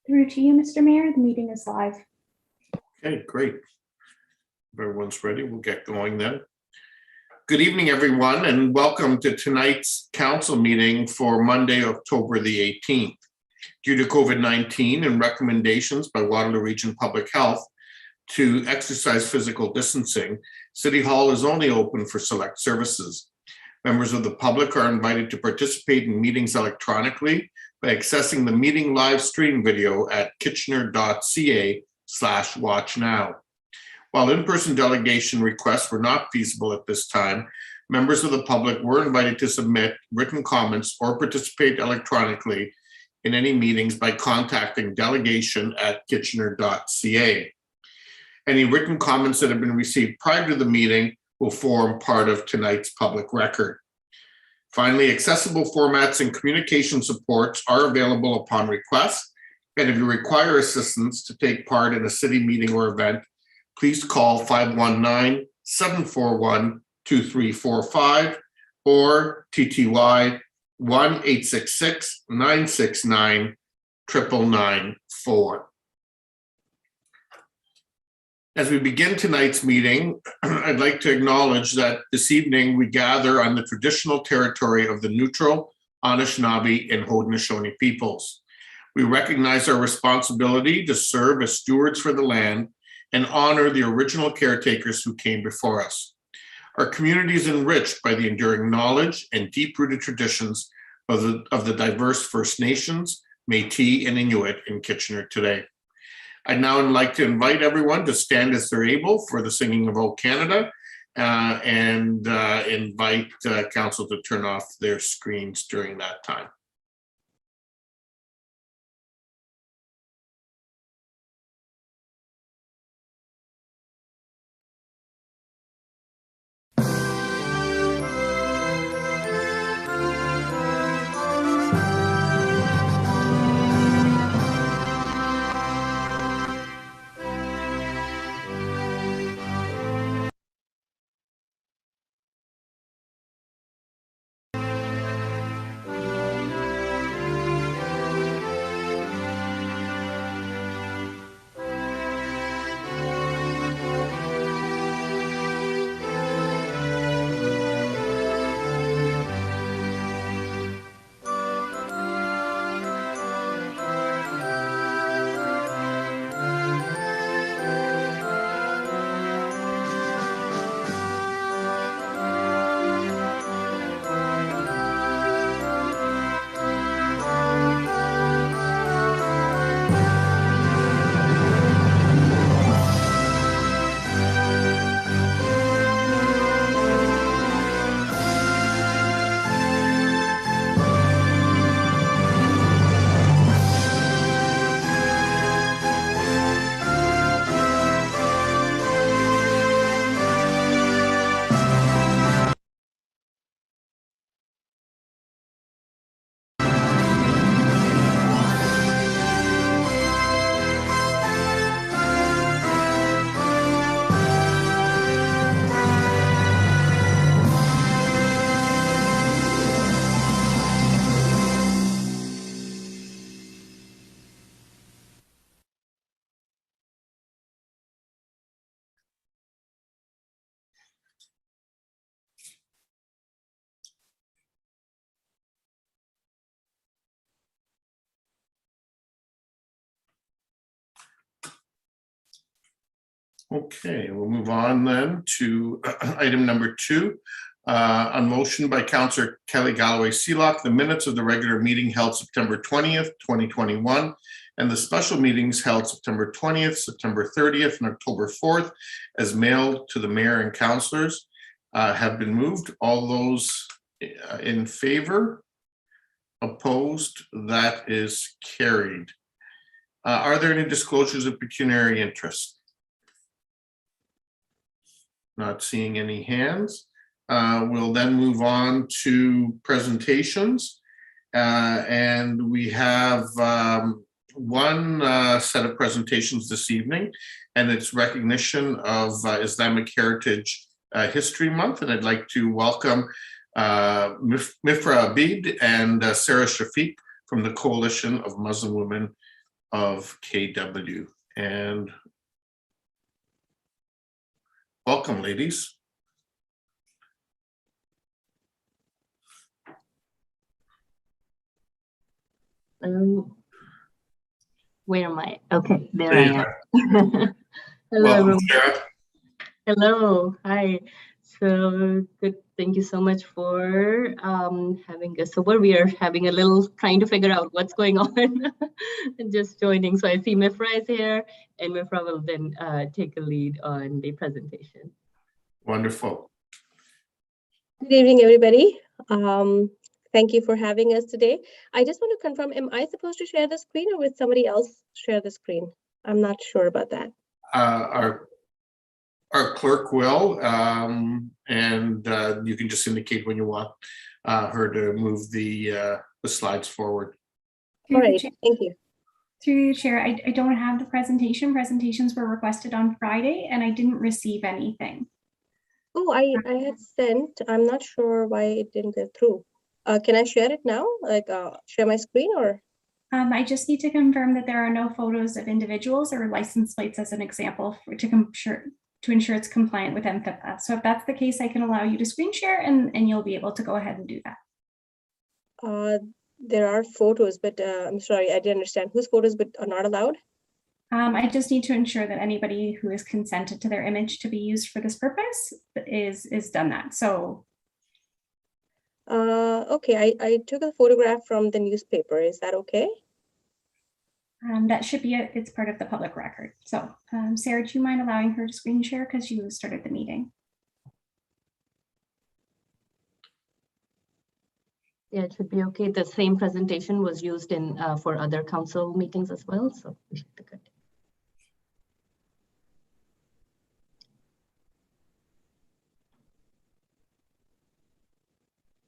Through to you, Mr. Mayor. The meeting is live. Okay, great. If everyone's ready, we'll get going then. Good evening, everyone, and welcome to tonight's council meeting for Monday, October the 18th. Due to COVID-19 and recommendations by Waterloo Region Public Health to exercise physical distancing, City Hall is only open for select services. Members of the public are invited to participate in meetings electronically by accessing the meeting live stream video at kitchener.ca/watchnow. While in-person delegation requests were not feasible at this time, members of the public were invited to submit written comments or participate electronically in any meetings by contacting delegation@kitchener.ca. Any written comments that have been received prior to the meeting will form part of tonight's public record. Finally, accessible formats and communication supports are available upon request. And if you require assistance to take part in a city meeting or event, please call 519-741-2345 or TTY 1-866-969-9994. As we begin tonight's meeting, I'd like to acknowledge that this evening we gather on the traditional territory of the Neutral, Anishinaabe, and Haudenosaunee peoples. We recognize our responsibility to serve as stewards for the land and honor the original caretakers who came before us. Our community is enriched by the enduring knowledge and deep-rooted traditions of the diverse First Nations, Métis, and Inuit in Kitchener today. I'd now like to invite everyone to stand as they're able for the singing of O Canada and invite council to turn off their screens during that time. Okay, we'll move on then to item number 2. A motion by Councillor Kelly Galloway Seelock, the minutes of the regular meeting held September 20th, 2021, and the special meetings held September 20th, September 30th, and October 4th, as mailed to the mayor and councillors, have been moved. All those in favor? Opposed? That is carried. Are there any disclosures of pecuniary interest? Not seeing any hands. We'll then move on to presentations. And we have one set of presentations this evening, and it's recognition of Islamic Heritage History Month. And I'd like to welcome Mifra Abid and Sarah Shafiq from the Coalition of Muslim Women of KW. And welcome, ladies. Where am I? Okay, there There I you am. are. Hello, Welcome, everyone. Sarah. Hello, hi. So good. Thank you so much for having us over. We are having a little trying to figure out what's going on and just joining. So I see Mifra is here, and Mifra will then take a lead on the presentation. Wonderful. Good evening, everybody. Thank you for having us today. I just want to confirm, am I supposed to share the screen or will somebody else share the screen? I'm not sure about that. Our clerk will, and you can just indicate when you want her to move the slides forward. All right, thank you. Through you, Chair, I don't have the presentation. Presentations were requested on Friday and I didn't receive anything. Oh, I had sent, I'm not sure why it didn't go through. Can I share it now? Like share my screen or? I just need to confirm that there are no photos of individuals or license plates as an example to ensure it's compliant with MFIPA. So if that's the case, I can allow you to screen share and you'll be able to go ahead and do that. There are photos, but I'm sorry, I didn't understand whose photos but are not allowed. I just need to ensure that anybody who has consented to their image to be used for this purpose is done that. So. Okay, I took a photograph from the newspaper. Is that okay? That should be it. It's part of the public record. So Sarah, do you mind allowing her to screen share because you started the meeting? Yeah, it should be okay. The same presentation was used in for other council meetings as well, so we should be good.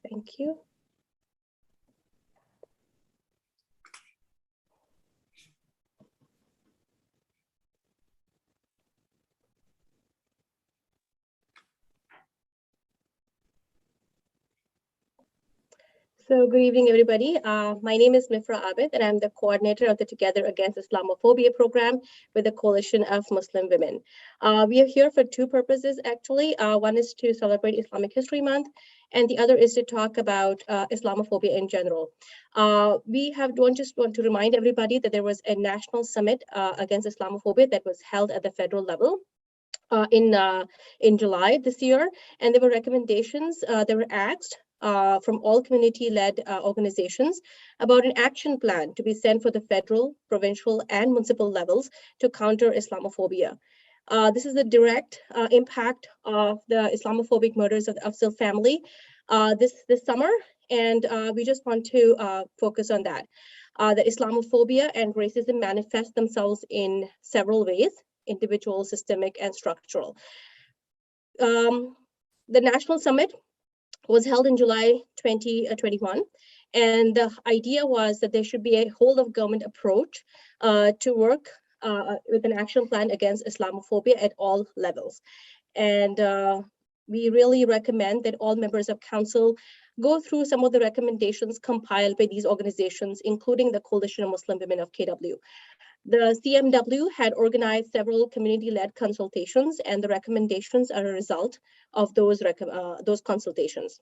Thank you. So good evening, everybody. My name is Mifra Abid, and I'm the coordinator of the Together Against Islamophobia program with the Coalition of Muslim Women. We are here for two purposes, actually. One is to celebrate Islamic History Month, and the other is to talk about Islamophobia in general. We just want to remind everybody that there was a national summit against Islamophobia that was held at the federal level. In July this year, and there were recommendations that were asked from all community-led organizations about an action plan to be sent for the federal, provincial, and municipal levels to counter Islamophobia. This is the direct impact of the Islamophobic murders of the Afzal family this summer, and we just want to focus on that. The Islamophobia and racism manifest themselves in several ways: individual, systemic, and structural. The National Summit was held in July 2021, and the idea was that there should be a whole of government approach to work with an action plan against Islamophobia at all levels. And we really recommend that all members of council go through some of the recommendations compiled by these organizations, including the Coalition of Muslim Women of KW. The CMW had organized several community-led consultations, and the recommendations are a result of those consultations.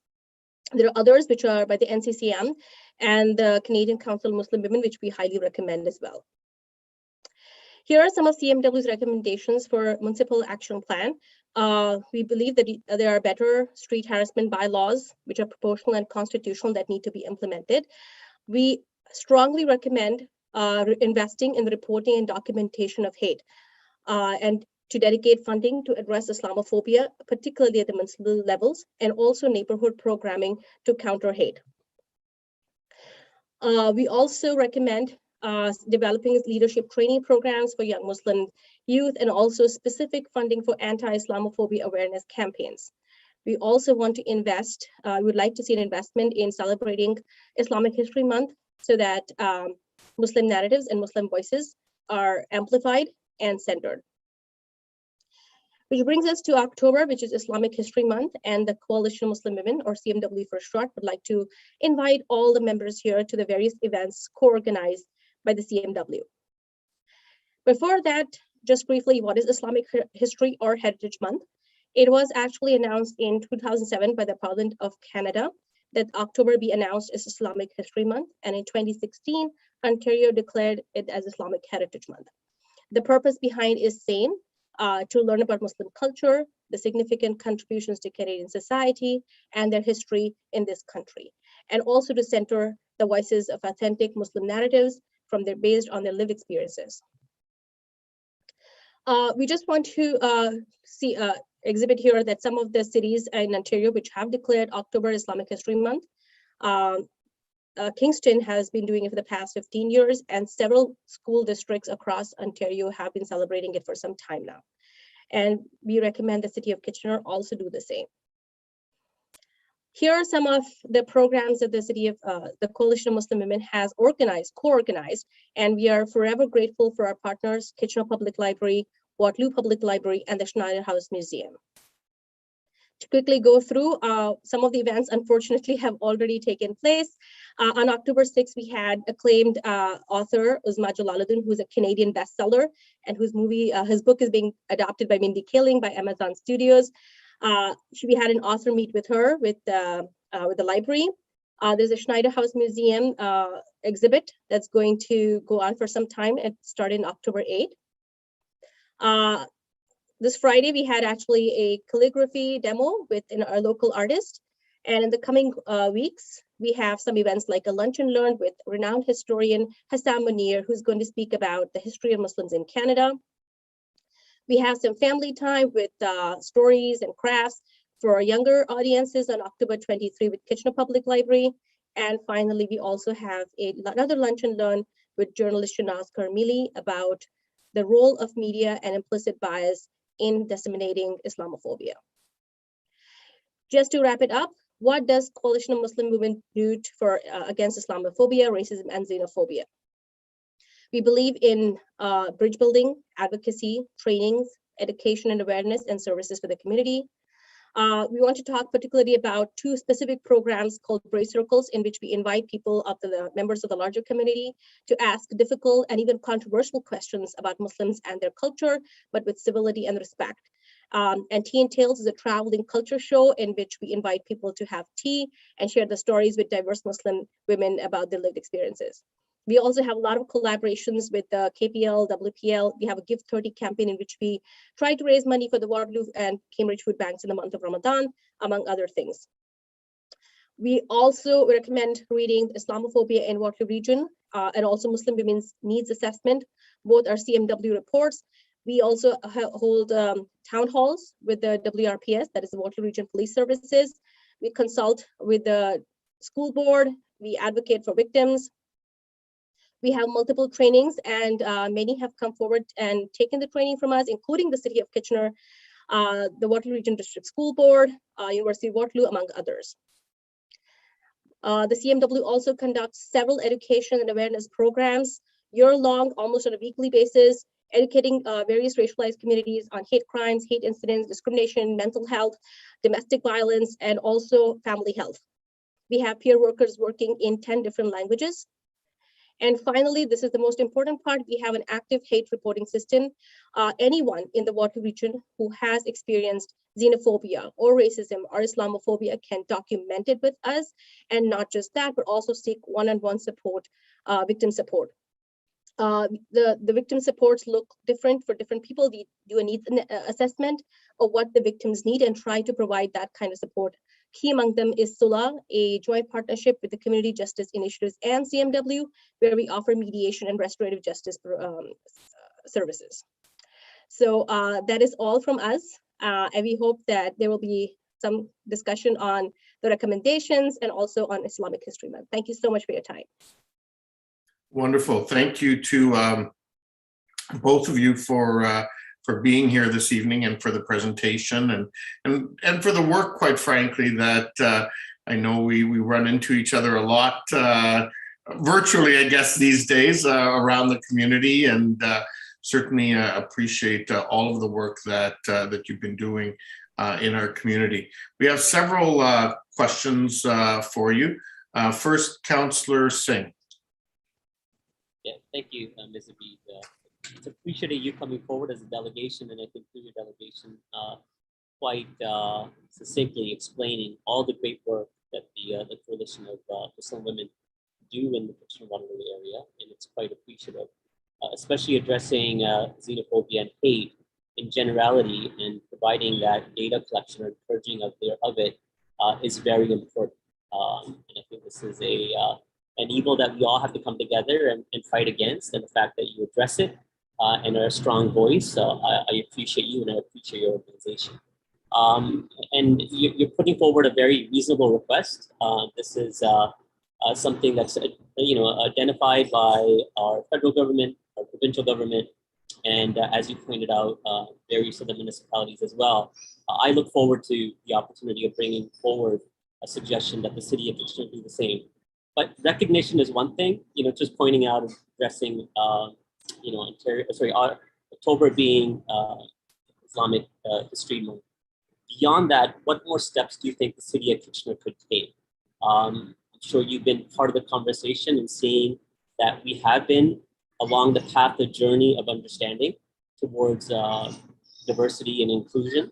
There are others which are by the NCCM and the Canadian Council of Muslim Women, which we highly recommend as well. Here are some of CMW's recommendations for municipal action plan. We believe that there are better street harassment bylaws, which are proportional and constitutional, that need to be implemented. We strongly recommend investing in the reporting and documentation of hate, and to dedicate funding to address Islamophobia, particularly at the municipal levels, and also neighborhood programming to counter hate. We also recommend developing leadership training programs for young Muslim youth, and also specific funding for anti-Islamophobia awareness campaigns. We also want to invest, we would like to see an investment in celebrating Islamic History Month so that Muslim narratives and Muslim voices are amplified and centered. Which brings us to October, which is Islamic History Month, and the Coalition of Muslim Women, or CMW for short, would like to invite all the members here to the various events co-organized by the CMW. Before that, just briefly, what is Islamic History or Heritage Month? It was actually announced in 2007 by the Parliament of Canada that October be announced as Islamic History Month. And in 2016, Ontario declared it as Islamic Heritage Month. The purpose behind is same, to learn about Muslim culture, the significant contributions to Canadian society, and their history in this country. And also to center the voices of authentic Muslim narratives based on their lived experiences. We just want to exhibit here that some of the cities in Ontario which have declared October Islamic History Month. Kingston has been doing it for the past 15 years, and several school districts across Ontario have been celebrating it for some time now. And we recommend the City of Kitchener also do the same. Here are some of the programs that the Coalition of Muslim Women has co-organized, and we are forever grateful for our partners, Kitchener Public Library, Waterloo Public Library, and the Schneider House Museum. To quickly go through, some of the events unfortunately have already taken place. On October 6th, we had acclaimed author Uzma Jalaluddin, who's a Canadian bestseller, and whose his book is being adapted by Mindy Kaling by Amazon Studios. We had an author meet with her with the library. There's a Schneider House Museum exhibit that's going to go on for some time and start in October 8th. This Friday, we had actually a calligraphy demo with our local artist. And in the coming weeks, we have some events like a lunch and learn with renowned historian Hassan Munir, who's going to speak about the history of Muslims in Canada. We have some family time with stories and crafts for younger audiences on October 23 with Kitchener Public Library. And finally, we also have another lunch and learn with journalist Shanaz Karmili about the role of media and implicit bias in disseminating Islamophobia. Just to wrap it up, what does Coalition of Muslim Women do against Islamophobia, racism, and xenophobia? We believe in bridge building, advocacy, trainings, education and awareness, and services for the community. We want to talk particularly about two specific programs called Brave Circles, in which we invite people of the members of the larger community to ask difficult and even controversial questions about Muslims and their culture, but with civility and respect. And Tea and Tales is a traveling culture show in which we invite people to have tea and share the stories with diverse Muslim women about their lived experiences. We also have a lot of collaborations with the KPL, WPL. We have a Give 30 campaign in which we try to raise money for the Waterloo and Cambridge food banks in the month of Ramadan, among other things. We also recommend reading Islamophobia in Waterloo region and also Muslim Women's Needs Assessment. Both are CMW reports. We also hold town halls with the WRPS, that is the Waterloo Region Police Services. We consult with the school board. We advocate for victims. We have multiple trainings, and many have come forward and taken the training from us, including the City of Kitchener, the Waterloo Region District School Board, University of Waterloo, among others. The CMW also conducts several education and awareness programs, year-long, almost on a weekly basis, educating various racialized communities on hate crimes, hate incidents, discrimination, mental health, domestic violence, and also family health. We have peer workers working in 10 different languages. And finally, this is the most important part, we have an active hate reporting system. Anyone in the Waterloo region who has experienced xenophobia or racism or Islamophobia can document it with us, and not just that, but also seek one-on-one support, victim support. The victim supports look different for different people. We do a needs assessment of what the victims need and try to provide that kind of support. Key among them is SULA, a joint partnership with the Community Justice Initiatives and CMW, where we offer mediation and restorative justice services. So that is all from us. And we hope that there will be some discussion on the recommendations and also on Islamic History Month. Thank you so much for your time. Wonderful. Thank you to both of you for being here this evening and for the presentation and for the work, quite frankly, that I know we run into each other a lot virtually, I guess, these days around the community, and certainly appreciate all of the work that you've been doing in our community. We have several questions for you. First, Councillor Singh. Yeah, thank you, Ms. Abid, for it's appreciated you coming forward as a delegation, and I think through your delegation, quite succinctly explaining all the great work that the Coalition of Muslim Women do in the Kitchener-Waterloo area, and it's quite appreciative, especially addressing xenophobia and hate in generality, and providing that data collection or encouraging of it is very important. And I think this is an evil that we all have to come together and fight against, and the fact that you address it and are a strong voice, I appreciate you and I appreciate your organization. And you're putting forward a very reasonable request. This is something that's identified by our federal government, our provincial government, and as you pointed out, various other municipalities as well. I look forward to the opportunity of bringing forward a suggestion that the city of Kitchener do the same. But recognition is one thing, just pointing out and addressing, October being Islamic History Month. Beyond that, what more steps do you think the city of Kitchener could take? I'm sure you've been part of the conversation and seeing that we have been along the path, the journey of understanding towards diversity and inclusion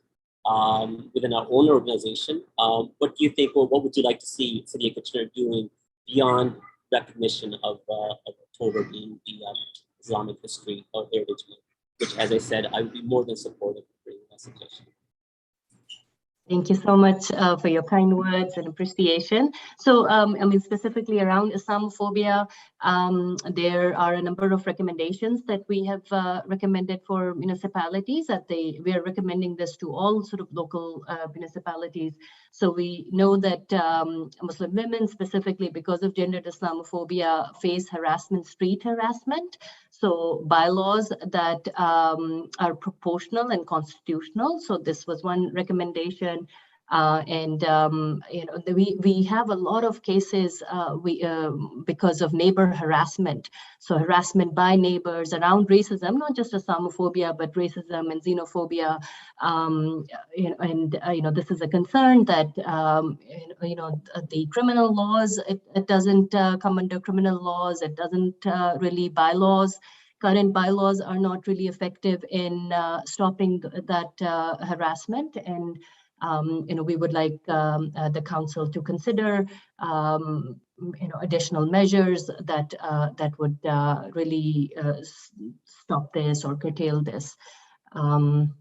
within our own organization. What do you think, or what would you like to see City of Kitchener doing beyond recognition of October being the Islamic History or Heritage Month, which, as I said, I would be more than supportive of bringing that suggestion. Thank you so much for your kind words and appreciation. So, specifically around Islamophobia, there are a number of recommendations that we have recommended for municipalities. We are recommending this to all sort of local municipalities. So we know that Muslim women, specifically because of gendered Islamophobia, face harassment, street harassment. So bylaws that are proportional and constitutional. So this was one recommendation. We have a lot of cases because of neighbor harassment. So harassment by neighbors around racism, not just Islamophobia, but racism and xenophobia. This is a concern that the criminal laws, it doesn't come under criminal laws. It doesn't really bylaws. Current bylaws are not really effective in stopping that harassment, and we would like the council to consider additional measures that would really stop this or curtail this. And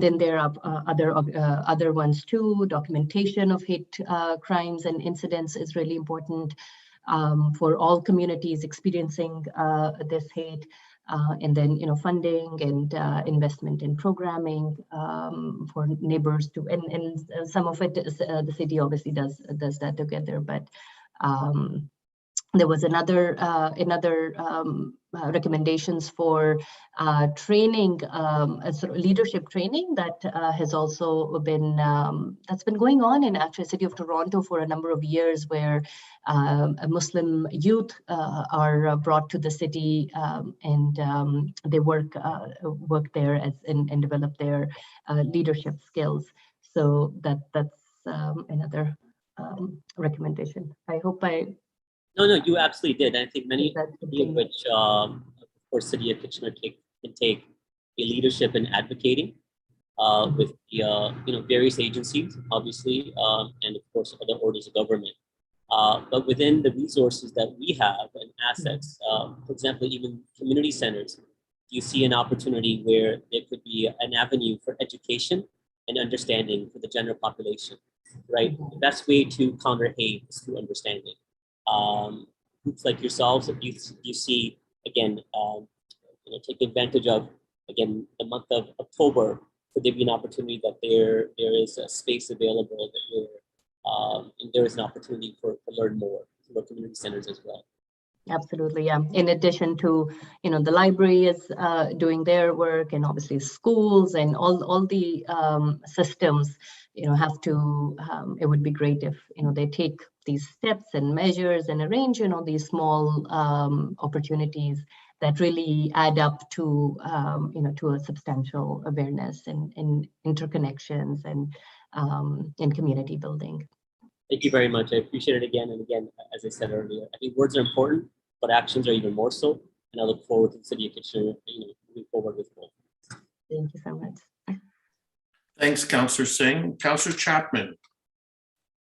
then there are other ones too. Documentation of hate crimes and incidents is really important for all communities experiencing this hate. And then, funding and investment in programming for neighbors to, and some of it is, the city obviously does that together. But there was another recommendations for training, sort of leadership training that has also been that's been going on in actually the city of Toronto for a number of years, where Muslim youth are brought to the city and they work there and develop their leadership skills. So that's another recommendation. I hope I. No, you absolutely did. And I think many of which, of course, City of Kitchener can take a leadership in advocating with the various agencies, obviously, and of course other orders of government. But within the resources that we have and assets, for example, even community centers, you see an opportunity where there could be an avenue for education and understanding for the general population, right? The best way to counter hate is through understanding. Groups like yourselves, if you see, again, take advantage of, again, the month of October, could there be an opportunity that there is a space available that and there is an opportunity to learn more through our community centers as well. Absolutely, yeah. In addition to, the library is doing their work, and obviously schools and all the systems, have to, it would be great if, they take these steps and measures and arrange, these small opportunities that really add up to, to a substantial awareness and interconnections and in community building. Thank you very much. I appreciate it again and again. As I said earlier, I think words are important, but actions are even more so. And I look forward to the city of Kitchener, moving forward with both. Thank you so much. Thanks, Councillor Singh. Councillor Chapman.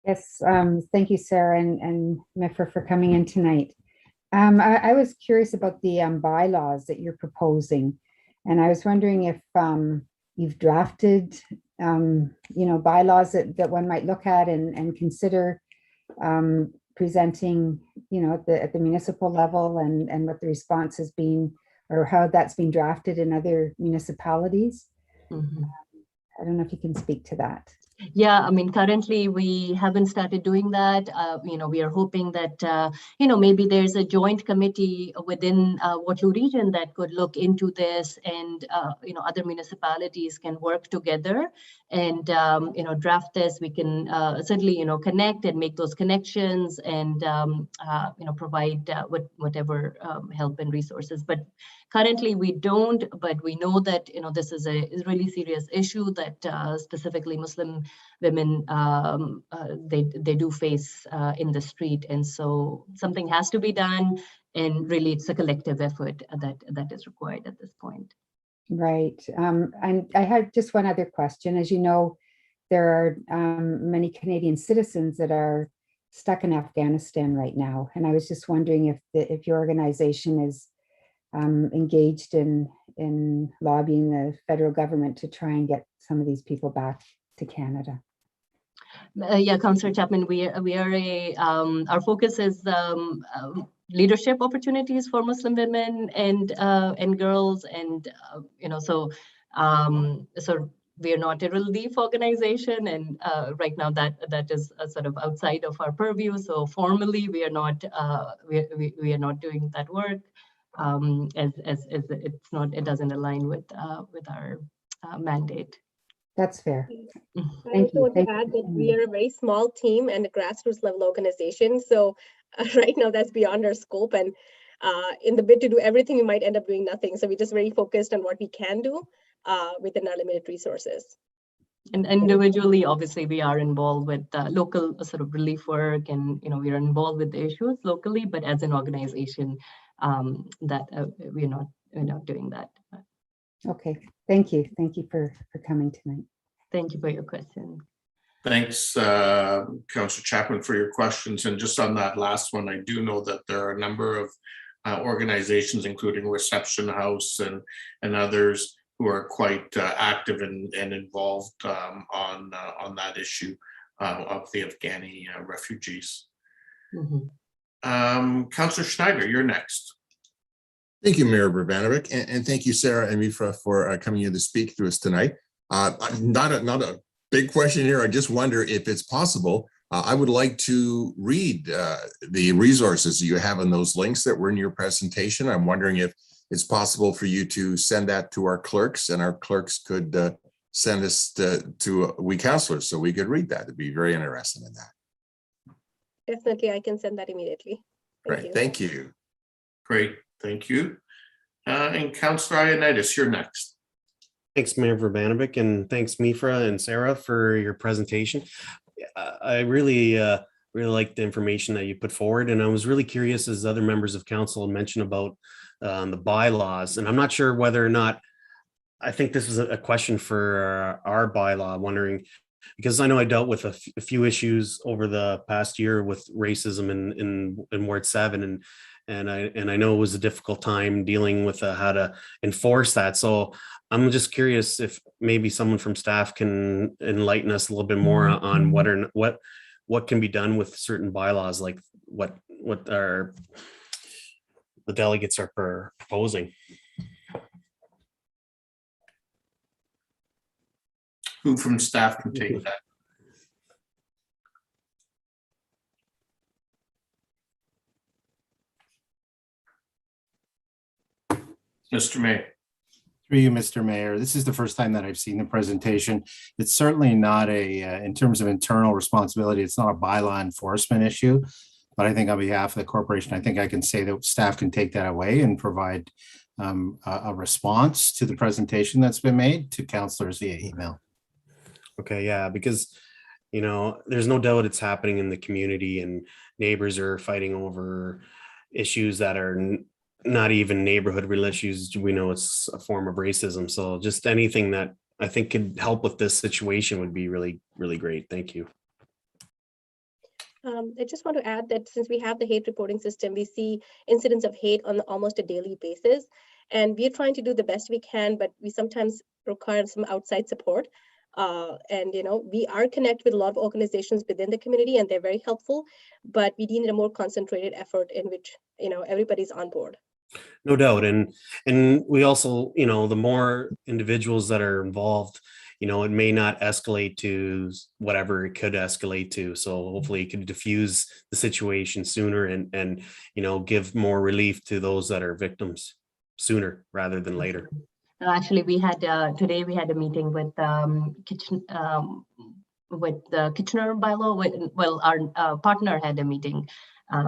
Yes, thank you, Sarah and Mifra for coming in tonight. I was curious about the bylaws that you're proposing, and I was wondering if you've drafted, bylaws that one might look at and consider presenting, at the municipal level, and what the response has been, or how that's been drafted in other municipalities. Mhm. I don't know if you can speak to that. Yeah, I mean, currently we haven't started doing that. We are hoping that, maybe there's a joint committee within Waterloo region that could look into this, and, other municipalities can work together and, draft this. We can certainly, connect and make those connections and, provide whatever help and resources. But currently we don't, but we know that, this is a really serious issue that specifically Muslim women, they do face in the street. And so something has to be done, and really it's a collective effort that is required at this point. Right. And I had just one other question. As you know, there are many Canadian citizens that are stuck in Afghanistan right now. And I was just wondering if your organization is engaged in lobbying the federal government to try and get some of these people back to Canada. Yeah, Councillor Chapman, we are our focus is leadership opportunities for Muslim women and girls, and so we are not a relief organization, and right now that is sort of outside of our purview. So formally, we are not we are not doing that work, as it doesn't align with our mandate. That's fair. I Thank also you. want to Thank you add for that coming we in. are a very small team and a grassroots level organization. So right now that's beyond our scope. And in the bid to do everything, we might end up doing nothing. So we're just very focused on what we can do within our limited resources. And individually, obviously, we are involved with local sort of relief work, and we are involved with the issues locally. But as an organization, that we're not doing that. Okay. Thank you. Thank you for coming tonight. Thank you for your question. Thanks, Councillor Chapman, for your questions. And just on that last one, I do know that there are a number of organizations, including Reception House and others, who are quite active and involved on that issue of the Afghani refugees. Mm-hmm. Councillor Schneider, you're next. Thank you, Mayor Urbanovic, and thank you, Sarah and Mifra, for coming here to speak to us tonight. Not a big question here. I just wonder if it's possible. I would like to read the resources you have in those links that were in your presentation. I'm wondering if it's possible for you to send that to our clerks, and our clerks could send us to we councillors so we could read that. It'd be very interesting in that. Definitely, I can send that immediately. Great, thank you. Great, thank you. And Councillor Ioannidis, you're next. Thanks, Mayor Urbanovic, and thanks, Mifra and Sarah, for your presentation. I really liked the information that you put forward, and I was really curious, as other members of council mentioned, about the bylaws. And I'm not sure whether or not, I think this is a question for our bylaw, wondering, because I know I dealt with a few issues over the past year with racism in Ward 7, and I know it was a difficult time dealing with how to enforce that. So I'm just curious if maybe someone from staff can enlighten us a little bit more on what can be done with certain bylaws, like what the delegates are proposing. Who from staff can take that? Mr. May. Through you, Mr. Mayor. This is the first time that I've seen the presentation. It's certainly not in terms of internal responsibility, it's not a bylaw enforcement issue. But I think on behalf of the corporation, I think I can say that staff can take that away and provide a response to the presentation that's been made to councillors via email. Okay, yeah, because there's no doubt it's happening in the community, and neighbors are fighting over issues that are not even neighborhood real issues. We know it's a form of racism. So just anything that I think could help with this situation would be really, really great. Thank you. I just want to add that since we have the hate reporting system, we see incidents of hate on almost a daily basis. And we're trying to do the best we can, but we sometimes require some outside support. And, we are connected with a lot of organizations within the community, and they're very helpful, but we need a more concentrated effort in which, everybody's on board. No doubt. And we also, the more individuals that are involved, it may not escalate to whatever it could escalate to. So hopefully it can diffuse the situation sooner and give more relief to those that are victims sooner rather than later. Actually, we had today we had a meeting with the Kitchener bylaw. Our partner had a meeting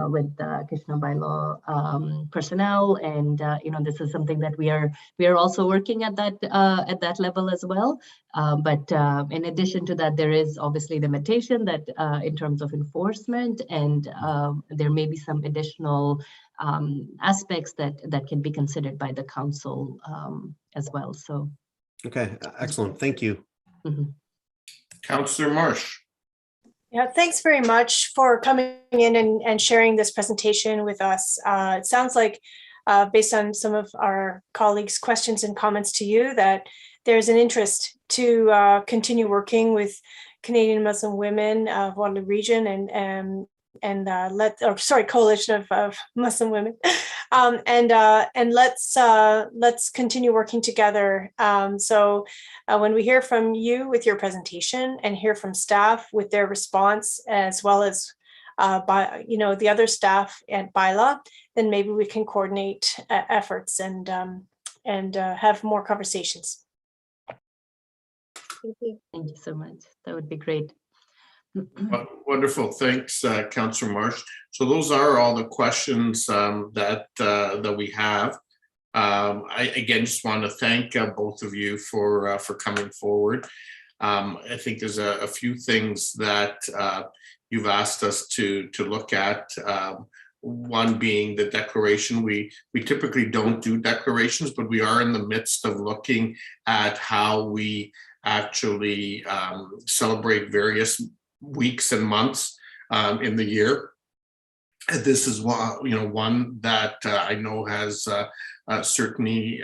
with the Kitchener bylaw personnel, and this is something that we are also working at that level as well. But in addition to that, there is obviously limitation that in terms of enforcement, and there may be some additional aspects that can be considered by the council as well. So, okay, excellent. Thank you. Mhm. Councillor Marsh. Yeah, thanks very much for coming in and sharing this presentation with us. It sounds like, based on some of our colleagues' questions and comments to you, that there's an interest to continue working with Canadian Muslim women of Waterloo Region and Coalition of Muslim Women, and let's continue working together. So when we hear from you with your presentation and hear from staff with their response, as well as the other staff at BILA, then maybe we can coordinate efforts and have more conversations. Thank you. Thank you so much. That would be great. Wonderful. Thanks, Councillor Marsh. So those are all the questions that we have. I again just want to thank both of you for coming forward. I think there's a few things that you've asked us to look at. One being the declaration. We typically don't do declarations, but we are in the midst of looking at how we actually celebrate various weeks and months in the year. This is one that I know has certainly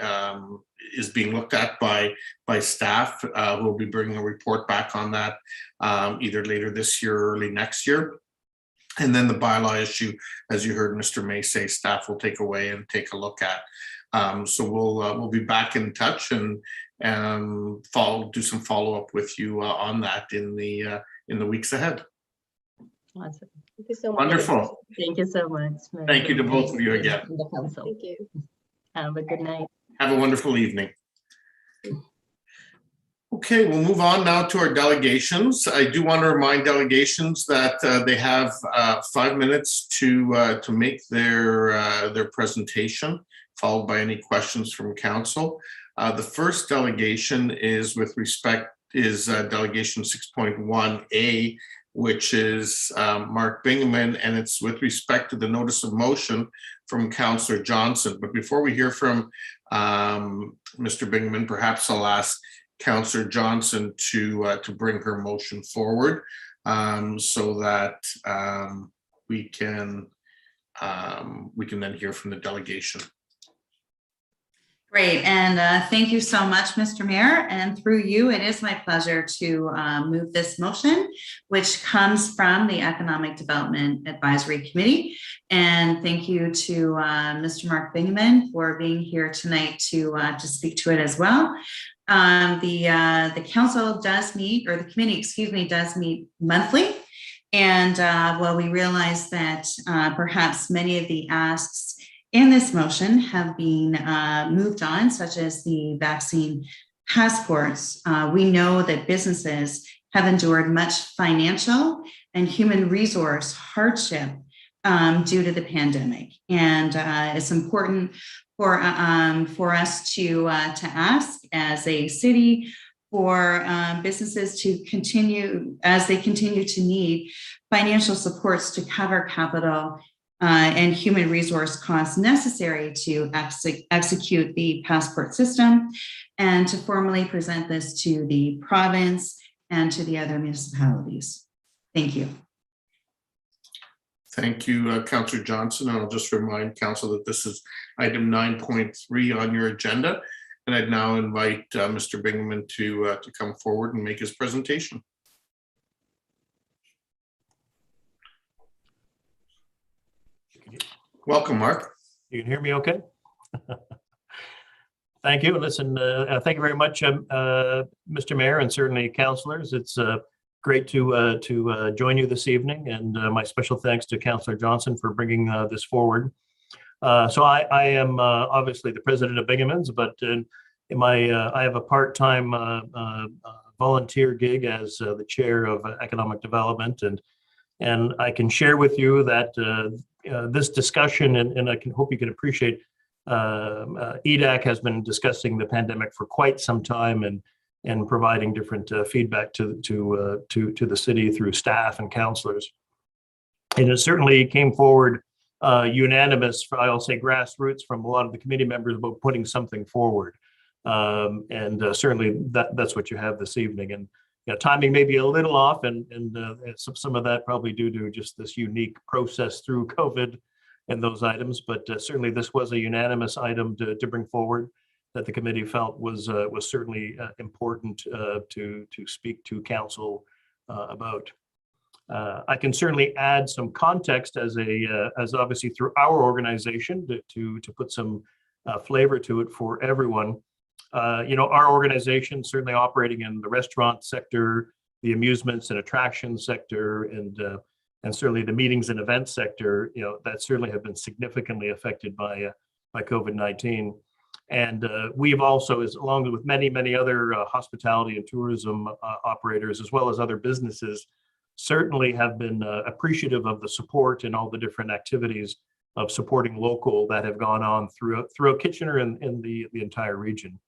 is being looked at by staff who will be bringing a report back on that either later this year or early next year. And then the bylaw issue, as you heard Mr. May say, staff will take away and take a look at. So we'll be back in touch and do some follow up with you on that in the weeks ahead. Awesome. Thank you so much. Wonderful. Thank you so much. Thank you to both of you again. The council. Thank you. Have a good night. Have a wonderful evening. Okay, we'll move on now to our delegations. I do want to remind delegations that they have 5 minutes to make their presentation, followed by any questions from council. The first delegation is delegation 6.1A, which is Mark Bingaman, and it's with respect to the notice of motion from Councillor Johnson. But before we hear from Mr. Bingaman, perhaps I'll ask Councillor Johnson to bring her motion forward so that we can then hear from the delegation. Great, and thank you so much, Mr. Mayor. And through you, it is my pleasure to move this motion, which comes from the Economic Development Advisory Committee. And thank you to Mr. Mark Bingaman for being here tonight to speak to it as well. The council does meet, or the committee, excuse me, does meet monthly. And while we realize that perhaps many of the asks in this motion have been moved on, such as the vaccine passports, we know that businesses have endured much financial and human resource hardship due to the pandemic. And it's important for us to ask as a city for businesses to continue, as they continue to need financial supports to cover capital and human resource costs necessary to execute the passport system, and to formally present this to the province and to the other municipalities. Thank you. Thank you, Councillor Johnson. And I'll just remind Council that this is item 9.3 on your agenda. And I'd now invite Mr. Bingaman to come forward and make his presentation. Welcome, Mark. You can hear me okay? Thank you. Listen, thank you very much, Mr. Mayor, and certainly councillors. It's great to join you this evening, and my special thanks to Councillor Johnson for bringing this forward. So I am obviously the president of Bingamans, but I have a part-time volunteer gig as the chair of economic development, and I can share with you that this discussion, and I hope you can appreciate, EDAC has been discussing the pandemic for quite some time and providing different feedback to the city through staff and councillors. And it certainly came forward unanimous, I'll say grassroots, from a lot of the committee members about putting something forward. And certainly that's what you have this evening. And timing may be a little off, and some of that probably due to just this unique process through COVID and those items. But certainly this was a unanimous item to bring forward that the committee felt was certainly important to speak to council about. I can certainly add some context as obviously through our organization to put some flavor to it for everyone. Our organization certainly operating in the restaurant sector, the amusements and attractions sector, and certainly the meetings and events sector, that certainly have been significantly affected by COVID-19. And we've also, along with many other hospitality and tourism operators, as well as other businesses, certainly have been appreciative of the support and all the different activities of supporting local that have gone on throughout Kitchener and the entire region.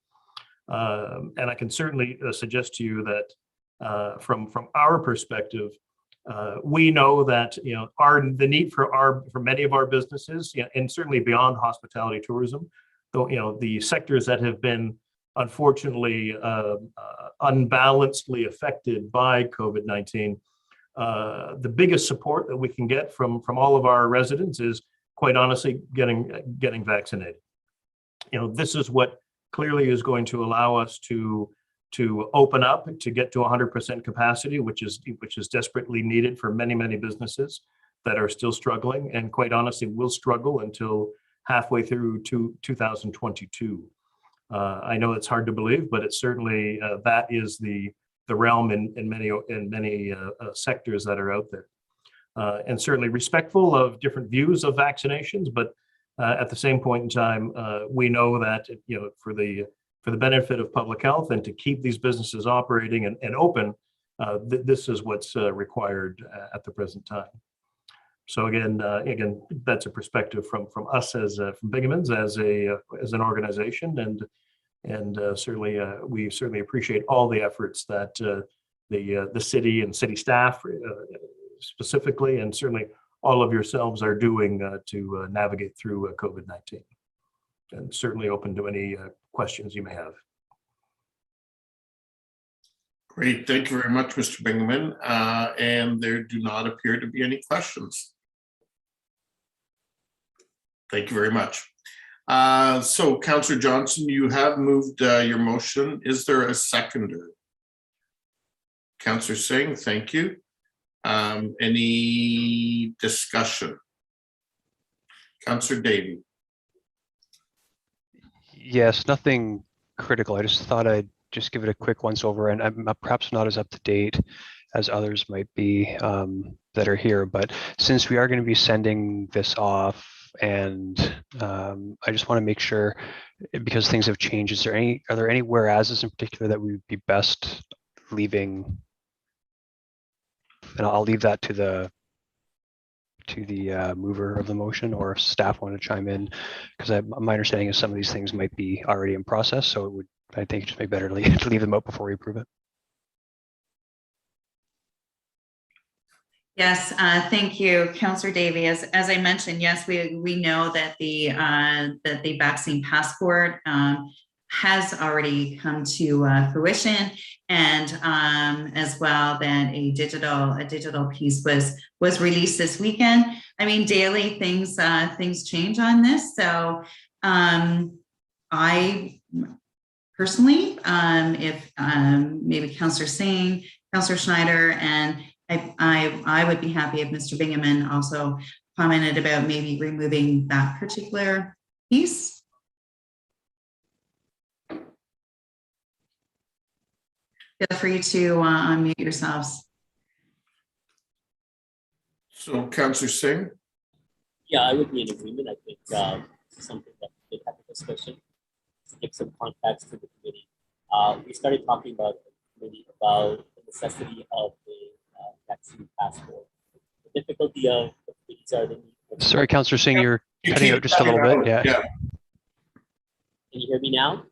And I can certainly suggest to you that from our perspective, we know that the need for many of our businesses, and certainly beyond hospitality tourism, though the sectors that have been unfortunately unbalancedly affected by COVID-19, the biggest support that we can get from all of our residents is, quite honestly, getting vaccinated. This is what clearly is going to allow us to open up, to get to 100% capacity, which is desperately needed for many businesses that are still struggling, and quite honestly will struggle until halfway through to 2022. I know it's hard to believe, but it's certainly that is the realm in many sectors that are out there, and certainly respectful of different views of vaccinations, but at the same point in time, we know that for the benefit of public health and to keep these businesses operating and open, this is what's required at the present time. So again, that's a perspective from us from Bingamans as an organization, and certainly we certainly appreciate all the efforts that the city and city staff specifically, and certainly all of yourselves are doing to navigate through COVID-19, and certainly open to any questions you may have. Great, thank you very much, Mr. Bingaman. And there do not appear to be any questions. Thank you very much. So, Councillor Johnson, you have moved your motion. Is there a seconder? Councillor Singh, thank you. Any discussion? Councillor Davey. Yes, nothing critical. I just thought I'd just give it a quick once over, and I'm perhaps not as up to date as others might be that are here. But since we are going to be sending this off, and I just want to make sure, because things have changed, are there any whereases in particular that we would be best leaving? And I'll leave that to the mover of the motion, or if staff want to chime in, because my understanding is some of these things might be already in process. So I think it just may be better to leave them out before we approve it. Yes, thank you, Councillor Davy. As I mentioned, yes, we know that the vaccine passport has already come to fruition, and as well that a digital piece was released this weekend. I mean, daily things change on this, so I personally, if maybe Councillor Singh, Councillor Schneider, and I would be happy if Mr. Bingaman also commented about maybe removing that particular piece. Feel free to unmute yourselves. So Councillor Singh? Yeah, I would be in agreement. I think something that we did have a discussion to give some context to the committee. We started talking about the committee about the necessity of the vaccine passport. The difficulty of the committees are the need. Sorry, Councillor Singh, you're cutting out just a little bit. Yeah. Yeah, Can you hear me now?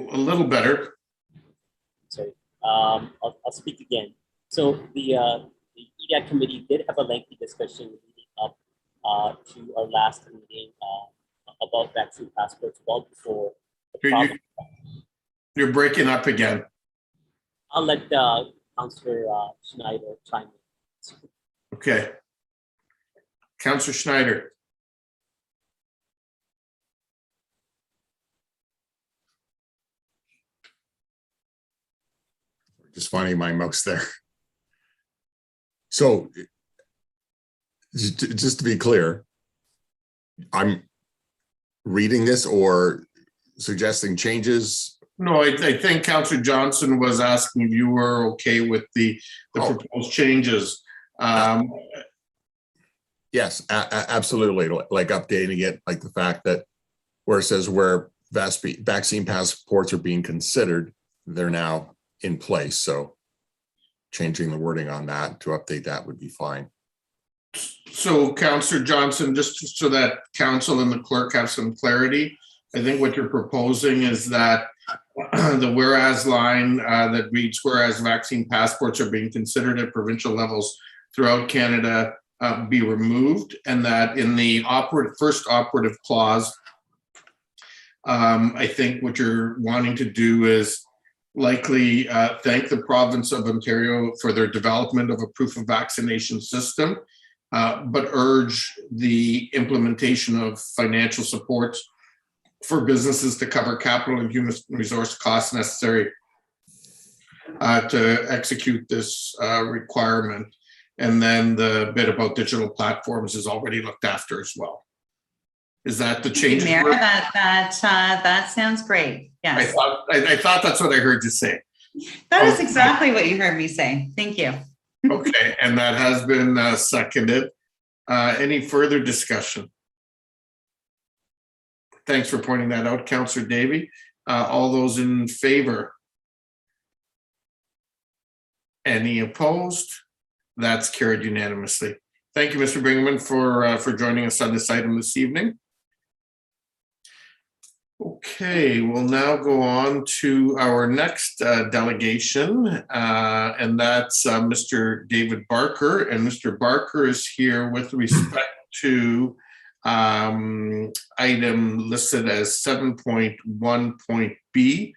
a little better. Sorry. I'll speak again. So the EDAC committee did have a lengthy discussion leading up to our last meeting about vaccine passports well before the problem. You're breaking up again. I'll let Councillor Schneider chime in. Okay. Councillor Schneider. Just finding my mouse there. So just to be clear, I'm reading this or suggesting changes. No, I think Councillor Johnson was asking if you were okay with the proposed changes. Yes, absolutely. Like updating it, like the fact that where it says where vaccine passports are being considered, they're now in place. So changing the wording on that to update that would be fine. So Councillor Johnson, just so that council and the clerk have some clarity, I think what you're proposing is that the whereas line that reads, whereas vaccine passports are being considered at provincial levels throughout Canada be removed, and that in the first operative clause, I think what you're wanting to do is likely thank the province of Ontario for their development of a proof of vaccination system, but urge the implementation of financial supports for businesses to cover capital and human resource costs necessary to execute this requirement. And then the bit about digital platforms is already looked after as well. Is that the change? Mayor, that sounds great. Yes. I thought that's what I heard you say. That is exactly what you heard me say. Thank you. Okay, and that has been seconded. Any further discussion? Thanks for pointing that out, Councillor Davy. All those in favor? Any opposed? That's carried unanimously. Thank you, Mr. Bingaman, for joining us on this item this evening. Okay, we'll now go on to our next delegation, and that's Mr. David Barker. And Mr. Barker is here with respect to item listed as 7.1.b.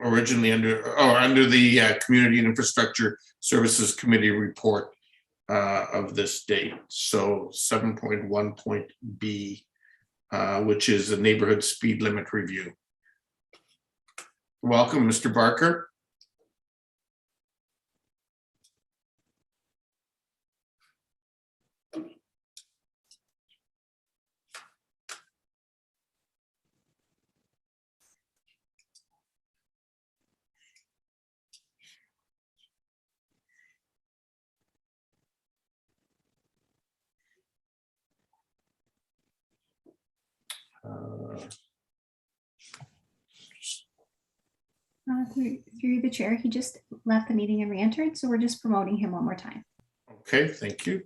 Originally under the Community and Infrastructure Services Committee report of this date. So 7.1.b, which is a neighborhood speed limit review. Welcome, Mr. Barker. Through the chair, he just left the meeting and re-entered, so we're just promoting him one more time. Okay, thank you.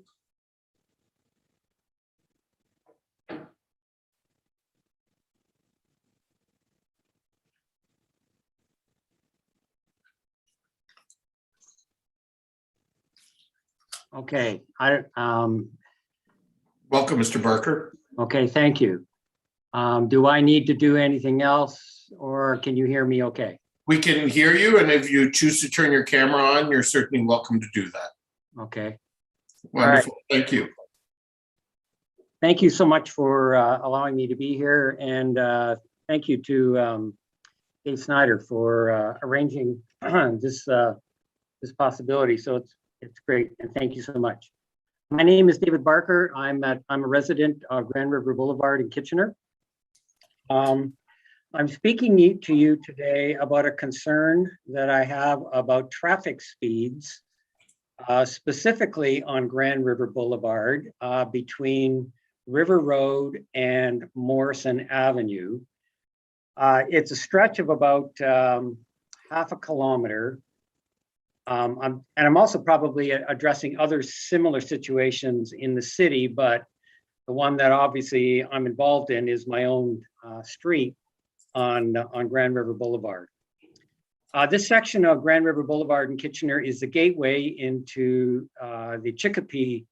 Okay, Welcome, Mr. Barker. okay, thank you. Do I need to do anything else or can you hear me okay? We can hear you, and if you choose to turn your camera on, you're certainly welcome to do that. Okay, Wonderful. Thank you. thank you so much for allowing me to be here, and thank you to Dave Snyder for arranging this this possibility. So it's great, and thank you so much. My name is David Barker. I'm a resident of Grand River Boulevard in Kitchener. I'm speaking to you today about a concern that I have about traffic speeds, specifically on Grand River Boulevard between River Road and Morrison Avenue. It's a stretch of about half a kilometer. I'm also probably addressing other similar situations in the city, but the one that obviously I'm involved in is my own street on Grand River Boulevard. This section of Grand River Boulevard in Kitchener is the gateway into the Chicopee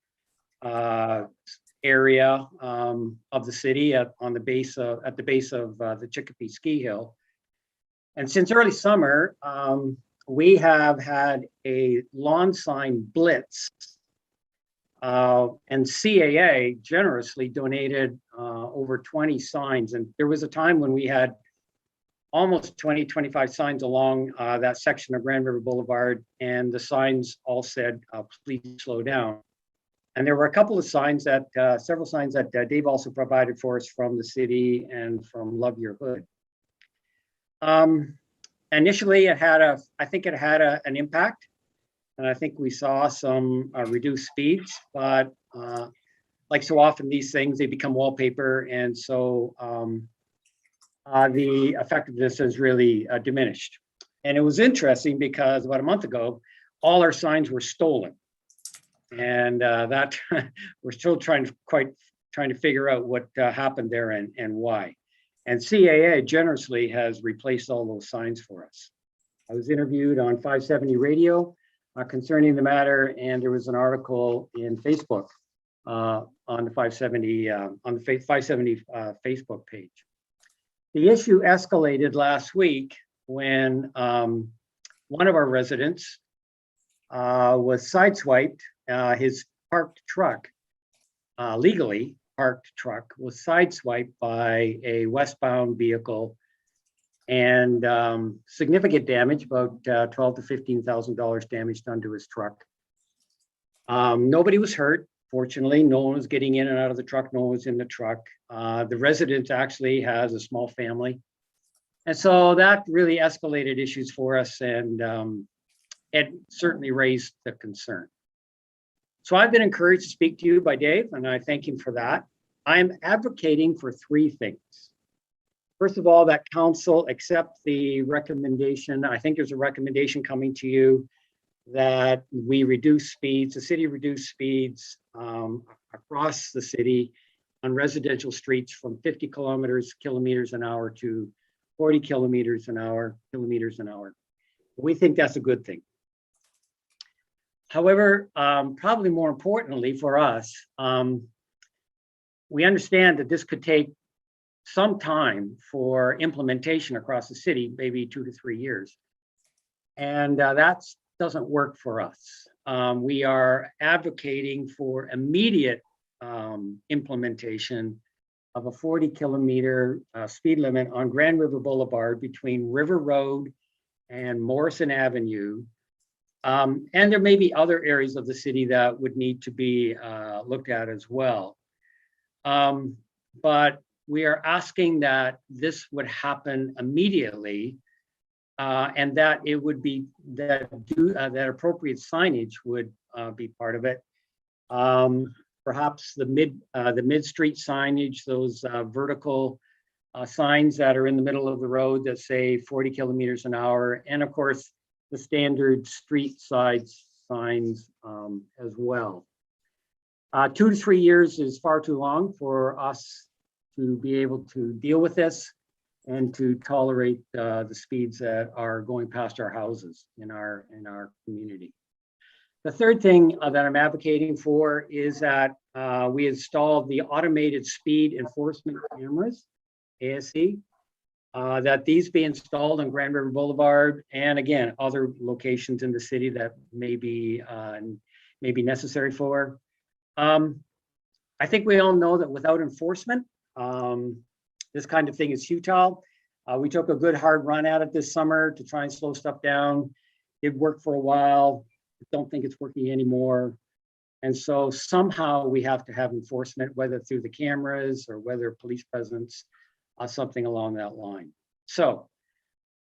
area of the city at the base of the Chicopee ski hill. And since early summer, we have had a lawn sign blitz, and CAA generously donated over 20 signs. And there was a time when we had almost 25 signs along that section of Grand River Boulevard, and the signs all said, please slow down. And there were a couple of signs that, several signs that Dave also provided for us from the city and from Love Your Hood. Initially, I think it had an impact, and I think we saw some reduced speeds, but like so often these things, they become wallpaper, and so the effectiveness has really diminished. And it was interesting because about a month ago, all our signs were stolen, and that we're still trying to figure out what happened there and why. And CAA generously has replaced all those signs for us. I was interviewed on 570 radio concerning the matter, and there was an article in Facebook on the 570 Facebook page. The issue escalated last week when one of our residents was sideswiped. His parked truck, legally parked truck, was sideswiped by a westbound vehicle, and significant damage, about $12,000 to $15,000 damage done to his truck. Nobody was hurt. Fortunately, no one was getting in and out of the truck. No one was in the truck. The resident actually has a small family. And so that really escalated issues for us, and it certainly raised the concern. So I've been encouraged to speak to you by Dave, and I thank him for that. I'm advocating for three things. First of all, that council accept the recommendation. I think there's a recommendation coming to you that we reduce speeds, the city reduce speeds across the city on residential streets from 50 kilometers an hour to 40 kilometers an hour. We think that's a good thing. However, probably more importantly for us, we understand that this could take some time for implementation across the city, maybe 2 to 3 years. And that doesn't work for us. We are advocating for immediate implementation of a 40-kilometer speed limit on Grand River Boulevard between River Road and Morrison Avenue. And there may be other areas of the city that would need to be looked at as well. But we are asking that this would happen immediately, and that it would be that appropriate signage would be part of it. Perhaps the mid-street signage, those vertical signs that are in the middle of the road that say 40 kilometers an hour, and of course the standard street side signs as well. 2 to 3 years is far too long for us to be able to deal with this and to tolerate the speeds that are going past our houses in our community. The third thing that I'm advocating for is that we install the automated speed enforcement cameras, ASC, that these be installed on Grand River Boulevard and again, other locations in the city that may be necessary for. I think we all know that without enforcement, this kind of thing is futile. We took a good hard run at it this summer to try and slow stuff down. It worked for a while. Don't think it's working anymore. And so somehow we have to have enforcement, whether through the cameras or whether police presence, something along that line. So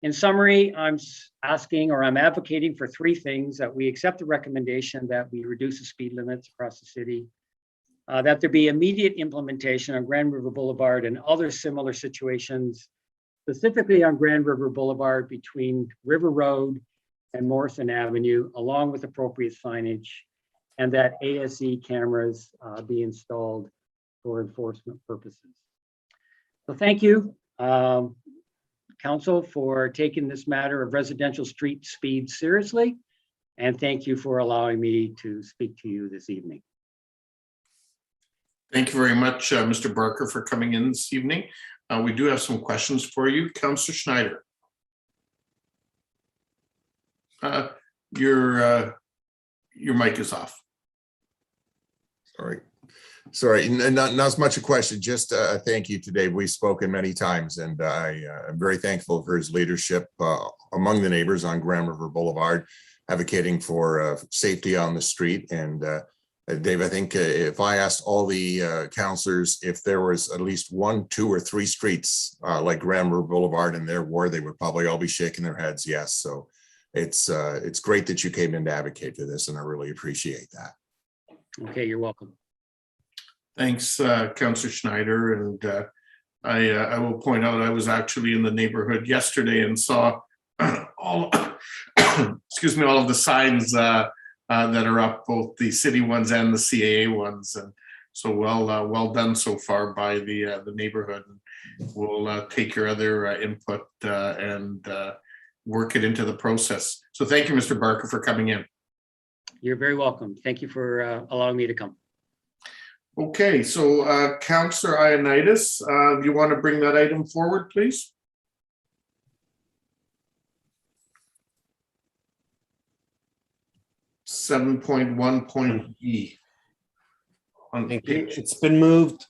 in summary, I'm asking, or I'm advocating for three things: that we accept the recommendation that we reduce the speed limits across the city, that there be immediate implementation on Grand River Boulevard and other similar situations, specifically on Grand River Boulevard between River Road and Morrison Avenue, along with appropriate signage, and that ASE cameras be installed for enforcement purposes. So thank you, Council, for taking this matter of residential street speed seriously, and thank you for allowing me to speak to you this evening. Thank you very much, Mr. Barker, for coming in this evening. We do have some questions for you. Councillor Schneider. Your mic is off. Sorry, not as much a question, just a thank you today. We've spoken many times, and I'm very thankful for his leadership among the neighbors on Grand River Boulevard, advocating for safety on the street. And Dave, I think if I asked all the councillors if there was at least 1, 2, or 3 streets like Grand River Boulevard in their ward, they would probably all be shaking their heads yes. So it's great that you came in to advocate for this, and I really appreciate that. Okay, you're welcome. Thanks, Councillor Schneider. And I will point out, I was actually in the neighborhood yesterday and saw all, excuse me, all of the signs that are up, both the city ones and the CAA ones. And so well done so far by the neighborhood. We'll take your other input and work it into the process. So thank you, Mr. Barker, for coming in. You're very welcome. Thank you for allowing me to come. Okay, so Councillor Ioannidis, do you want to bring that item forward, please? (7.1.B). It's been moved.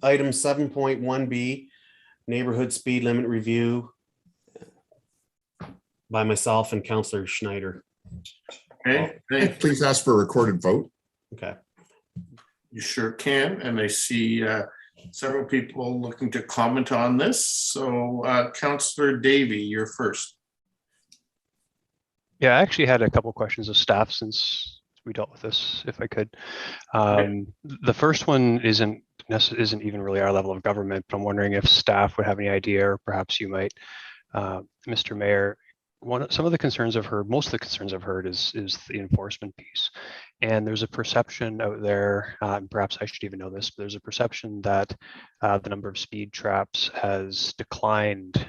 Item 7.1B, neighborhood speed limit review, by myself and Councillor Schneider. Okay, please ask for a recorded vote. Okay. You sure can, and I see several people looking to comment on this. So Councillor Davey, you're first. Yeah, I actually had a couple questions of staff since we dealt with this, if I could. The first one isn't even really our level of government, but I'm wondering if staff would have any idea, or perhaps you might, Mr. Mayor. Some of the concerns I've heard, most of the concerns I've heard is the enforcement piece. And there's a perception out there, and perhaps I should even know this, but there's a perception that the number of speed traps has declined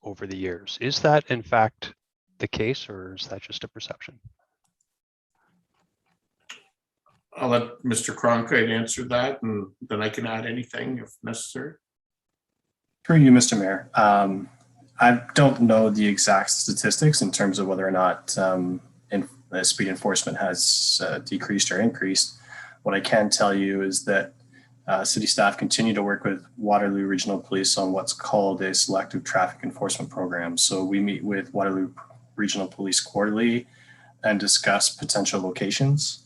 over the years. Is that in fact the case, or is that just a perception? I'll let Mr. Cronkite answer that, and then I can add anything if necessary. Through you, Mr. Mayor. I don't know the exact statistics in terms of whether or not speed enforcement has decreased or increased. What I can tell you is that city staff continue to work with Waterloo Regional Police on what's called a selective traffic enforcement program. So we meet with Waterloo Regional Police quarterly and discuss potential locations.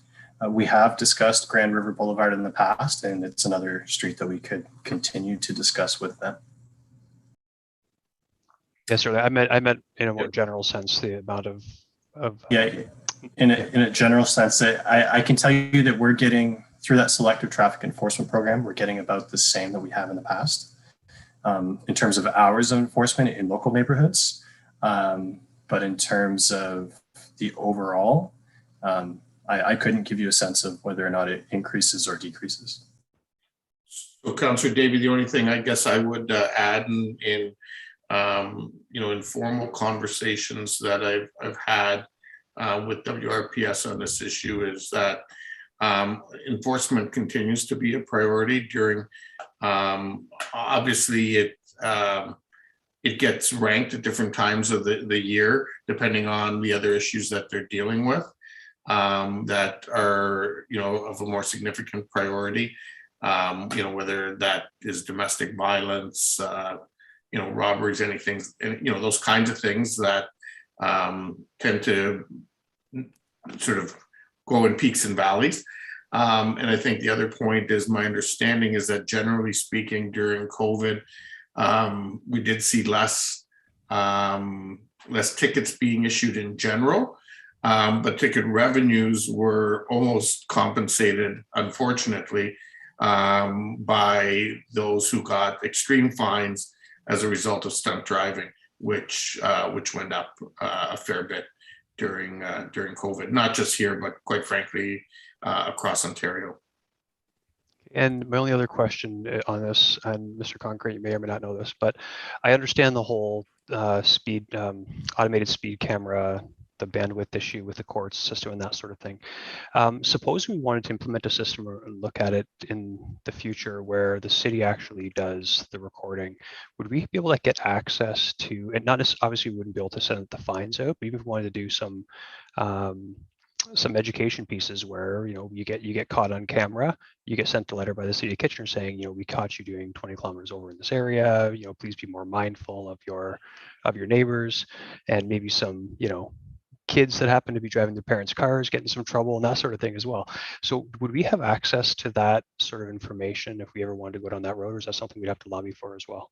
We have discussed Grand River Boulevard in the past, and it's another street that we could continue to discuss with them. Yes, sir. I meant in a more general sense, the amount of yeah, in a general sense, I can tell you that we're getting, through that selective traffic enforcement program, we're getting about the same that we have in the past in terms of hours of enforcement in local neighborhoods. But in terms of the overall, I couldn't give you a sense of whether or not it increases or decreases. So Councillor Davey, the only thing I guess I would add in informal conversations that I've had with WRPS on this issue is that enforcement continues to be a priority during, obviously it gets ranked at different times of the year, depending on the other issues that they're dealing with that are, of a more significant priority. Whether that is domestic violence, robberies, anything, those kinds of things that tend to sort of go in peaks and valleys. And I think the other point is, my understanding is that generally speaking, during COVID, we did see less tickets being issued in general, but ticket revenues were almost compensated, unfortunately, by those who got extreme fines as a result of stunt driving, which went up a fair bit during COVID, not just here, but quite frankly, across Ontario. And my only other question on this, and Mr. Concrete, you may or may not know this, but I understand the whole automated speed camera, the bandwidth issue with the court system and that sort of thing. Suppose we wanted to implement a system or look at it in the future where the city actually does the recording. Would we be able to get access to, and not just, obviously we wouldn't be able to send the fines out, but even if we wanted to do some education pieces where, you get caught on camera, you get sent a letter by the city of Kitchener saying, we caught you doing 20 kilometers over in this area, please be more mindful of your neighbors, and maybe some, kids that happen to be driving their parents' cars get in some trouble and that sort of thing as well. So would we have access to that sort of information if we ever wanted to go down that road, or is that something we'd have to lobby for as well?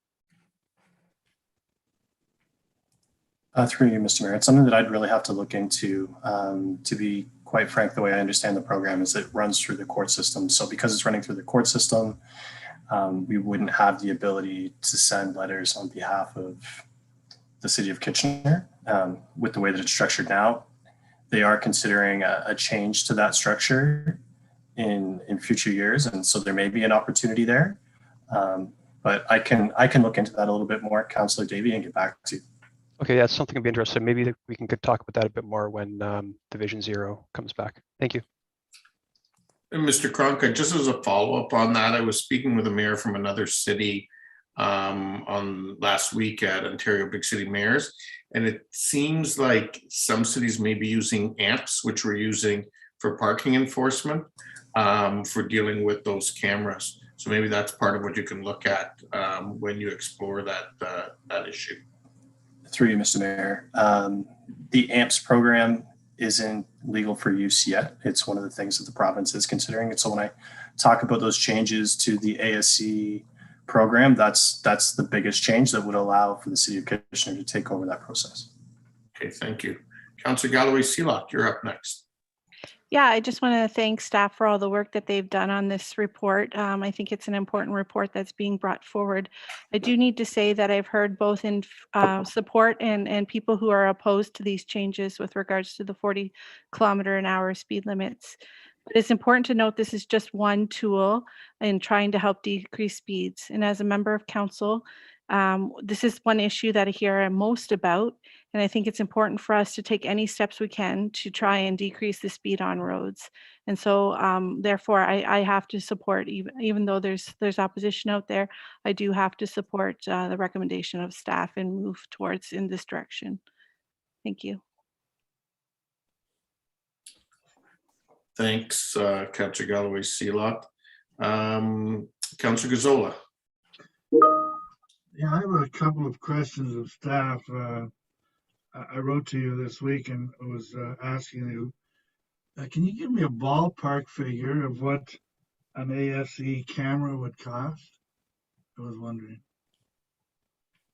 Through you, Mr. Mayor, it's something that I'd really have to look into. To be quite frank, the way I understand the program is it runs through the court system. So because it's running through the court system, we wouldn't have the ability to send letters on behalf of the city of Kitchener. With the way that it's structured now, they are considering a change to that structure in future years, and so there may be an opportunity there. But I can look into that a little bit more, Councillor Davey, and get back to you. Okay, that's something I'd be interested in. Maybe we can talk about that a bit more when Division Zero comes back. Thank you. And Mr. Cronka, just as a follow-up on that, I was speaking with a mayor from another city on last week at Ontario Big City Mayors, and it seems like some cities may be using AMPS, which we're using for parking enforcement, for dealing with those cameras. So maybe that's part of what you can look at when you explore that issue. Through you, Mr. Mayor, the AMPS program isn't legal for use yet. It's one of the things that the province is considering. And so when I talk about those changes to the ASC program, that's the biggest change that would allow for the city of Kitchener to take over that process. Okay, thank you. Councillor Galloway-Seelock, you're up next. Yeah, I just want to thank staff for all the work that they've done on this report. I think it's an important report that's being brought forward. I do need to say that I've heard both in support and people who are opposed to these changes with regards to the 40-kilometer-an-hour speed limits. But it's important to note this is just one tool in trying to help decrease speeds. And as a member of council, this is one issue that I hear most about, and I think it's important for us to take any steps we can to try and decrease the speed on roads. And so therefore I have to support, even though there's opposition out there, I do have to support the recommendation of staff and move towards in this direction. Thank you. Thanks, Councillor Galloway-Seelock. Councillor Gazzola. Yeah, I have a couple of questions of staff. I wrote to you this week and was asking you, can you give me a ballpark figure of what an ASC camera would cost? I was wondering.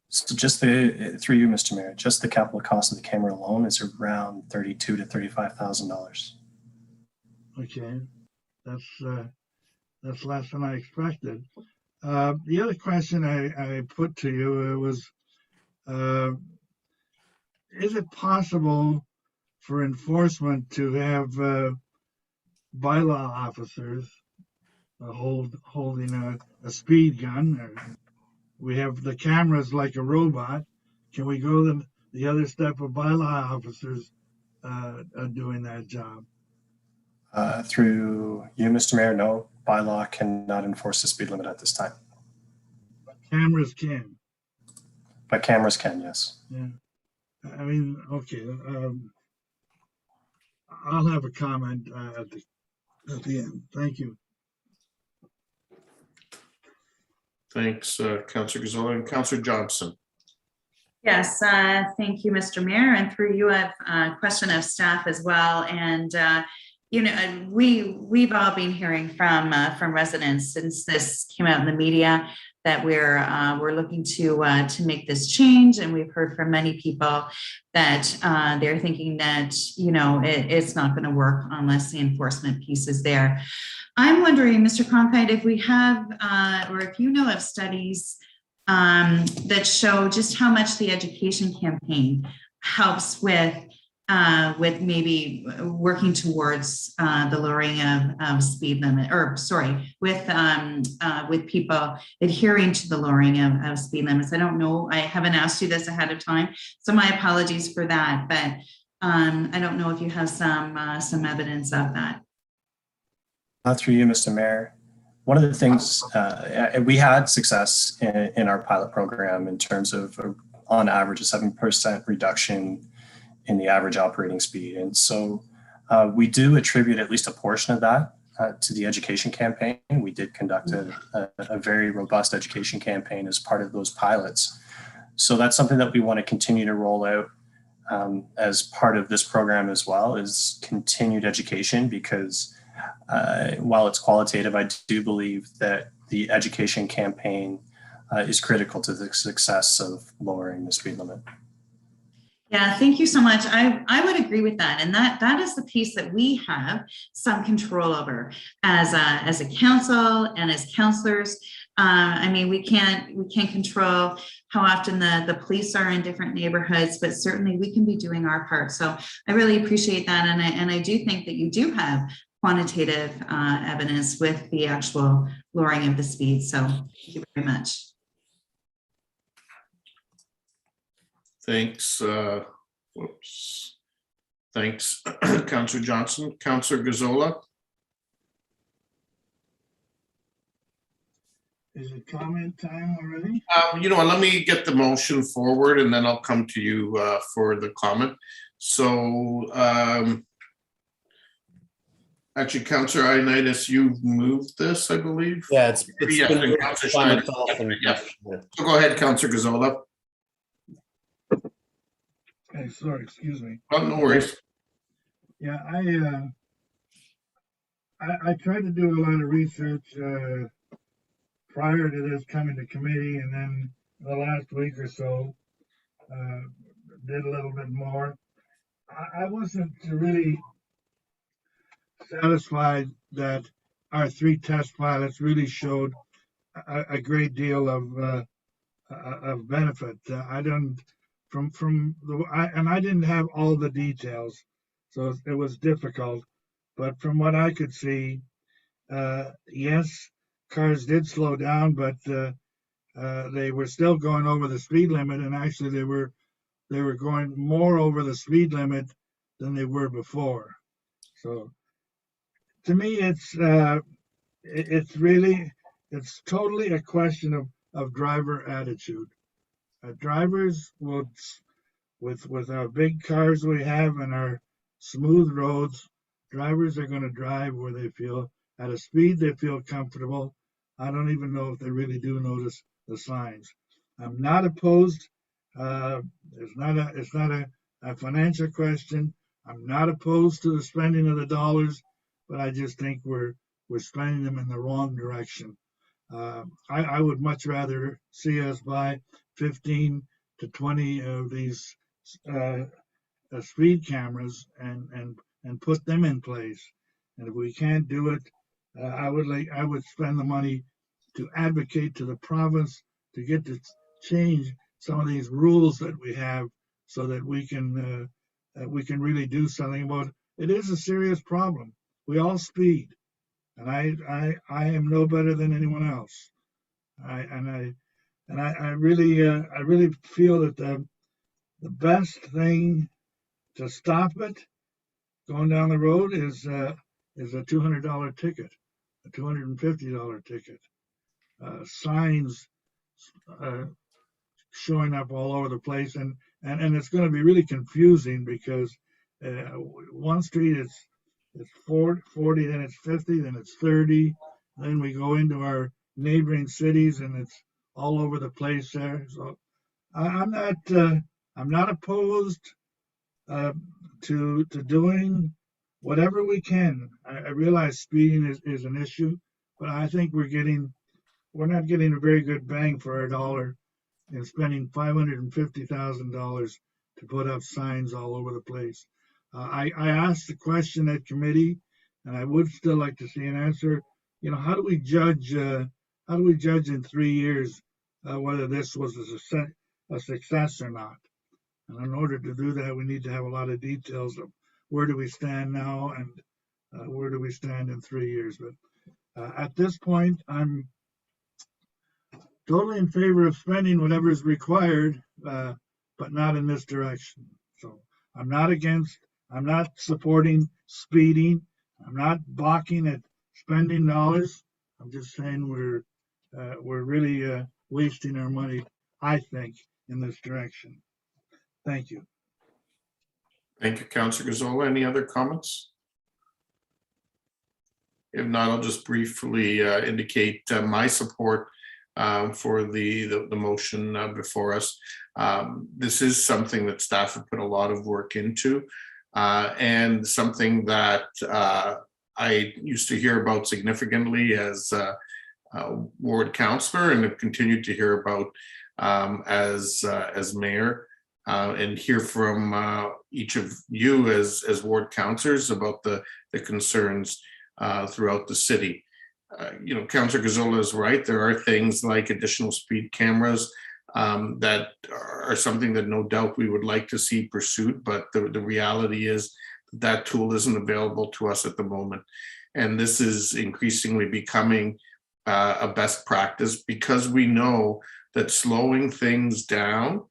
So just through you, Mr. Mayor, just the capital cost of the camera alone is around $32,000 to $35,000. Okay, that's less than I expected. The other question I put to you was, is it possible for enforcement to have bylaw officers holding a speed gun? Or we have the cameras like a robot. Can we go the other step of bylaw officers doing that job? Through you, Mr. Mayor, no, bylaw cannot enforce the speed limit at this time, Cameras can. but cameras can, yes. Yeah. I mean, okay. I'll have a comment at the end. Thank you. Thanks, Councillor Gazzola. And Councillor Johnson. Yes, thank you, Mr. Mayor. And through you, I have a question of staff as well. And you know, we've all been hearing from residents since this came out in the media that we're looking to make this change, and we've heard from many people that they're thinking that, you know, it's not going to work unless the enforcement piece is there. I'm wondering, Mr. Cronkite, if we have or if you know of studies that show just how much the education campaign helps with maybe working towards the lowering of speed limit, or sorry, with people adhering to the lowering of speed limits. I don't know, I haven't asked you this ahead of time, so my apologies for that, but I don't know if you have some evidence of that. Through you, Mr. Mayor. One of the things, we had success in our pilot program in terms of, on average, a 7% reduction in the average operating speed. And so we do attribute at least a portion of that to the education campaign. We did conduct a very robust education campaign as part of those pilots. So that's something that we want to continue to roll out as part of this program as well, is continued education, because while it's qualitative, I do believe that the education campaign is critical to the success of lowering the speed limit. Yeah, thank you so much. I would agree with that, and that is the piece that we have some control over as a council and as councillors. I mean, we can't control how often the police are in different neighborhoods, but certainly we can be doing our part. So I really appreciate that, and I do think that you do have quantitative evidence with the actual lowering of the speed. So thank you very much. Thanks. Whoops. Thanks, Councillor Johnson. Councillor Gazzola. Is it comment time already? You know what, let me get the motion forward and then I'll come to you for the comment. So actually, Councillor Ioannidis, you've moved this, I believe. Yeah, it's Yeah, been and moved Councillor by Schneider. myself and- Yeah. So go ahead, Councillor Gazzola. Okay, sorry, excuse me. Oh, no worries. Yeah, I tried to do a lot of research prior to this coming to committee, and then the last week or so did a little bit more. I wasn't really satisfied that our 3 test pilots really showed a great deal of benefit. I don't. I didn't have all the details, so it was difficult. But from what I could see, yes, cars did slow down, but they were still going over the speed limit, and actually they were going more over the speed limit than they were before. So to me, it's totally a question of driver attitude. Drivers will, with our big cars we have and our smooth roads, drivers are going to drive where they feel at a speed they feel comfortable. I don't even know if they really do notice the signs. I'm not opposed. It's not a financial question. I'm not opposed to the spending of the dollars, but I just think we're spending them in the wrong direction. I would much rather see us buy 15 to 20 of these speed cameras and put them in place. And if we can't do it, I would spend the money to advocate to the province to get to change some of these rules that we have, so that we can really do something about it. It is a serious problem. We all speed, and I am no better than anyone else. I really feel that the best thing to stop it going down the road is a $200 ticket, a $250 ticket. Signs showing up all over the place, and it's going to be really confusing because one street is 40, then it's 50, then it's 30, then we go into our neighboring cities and it's all over the place there. So I'm not opposed to doing whatever we can. I realize speeding is an issue, but I think we're not getting a very good bang for our dollar in spending $550,000 to put up signs all over the place. I asked the question at committee, and I would still like to see an answer. You know, how do we judge in 3 years whether this was a success or not? And in order to do that, we need to have a lot of details of where do we stand now and where do we stand in 3 years. But at this point, I'm totally in favor of spending whatever is required, but not in this direction. So I'm not supporting speeding. I'm not balking at spending dollars. I'm just saying we're really wasting our money, I think, in this direction. Thank you. Thank you, Councillor Gazzola. Any other comments? If not, I'll just briefly indicate my support for the motion before us. This is something that staff have put a lot of work into, and something that I used to hear about significantly as ward councillor, and have continued to hear about as mayor, and hear from each of you as ward councillors about the concerns throughout the city. You know, Councillor Gazzola is right. There are things like additional speed cameras that are something that no doubt we would like to see pursued, but the reality is that tool isn't available to us at the moment. And this is increasingly becoming a best practice, because we know that slowing things down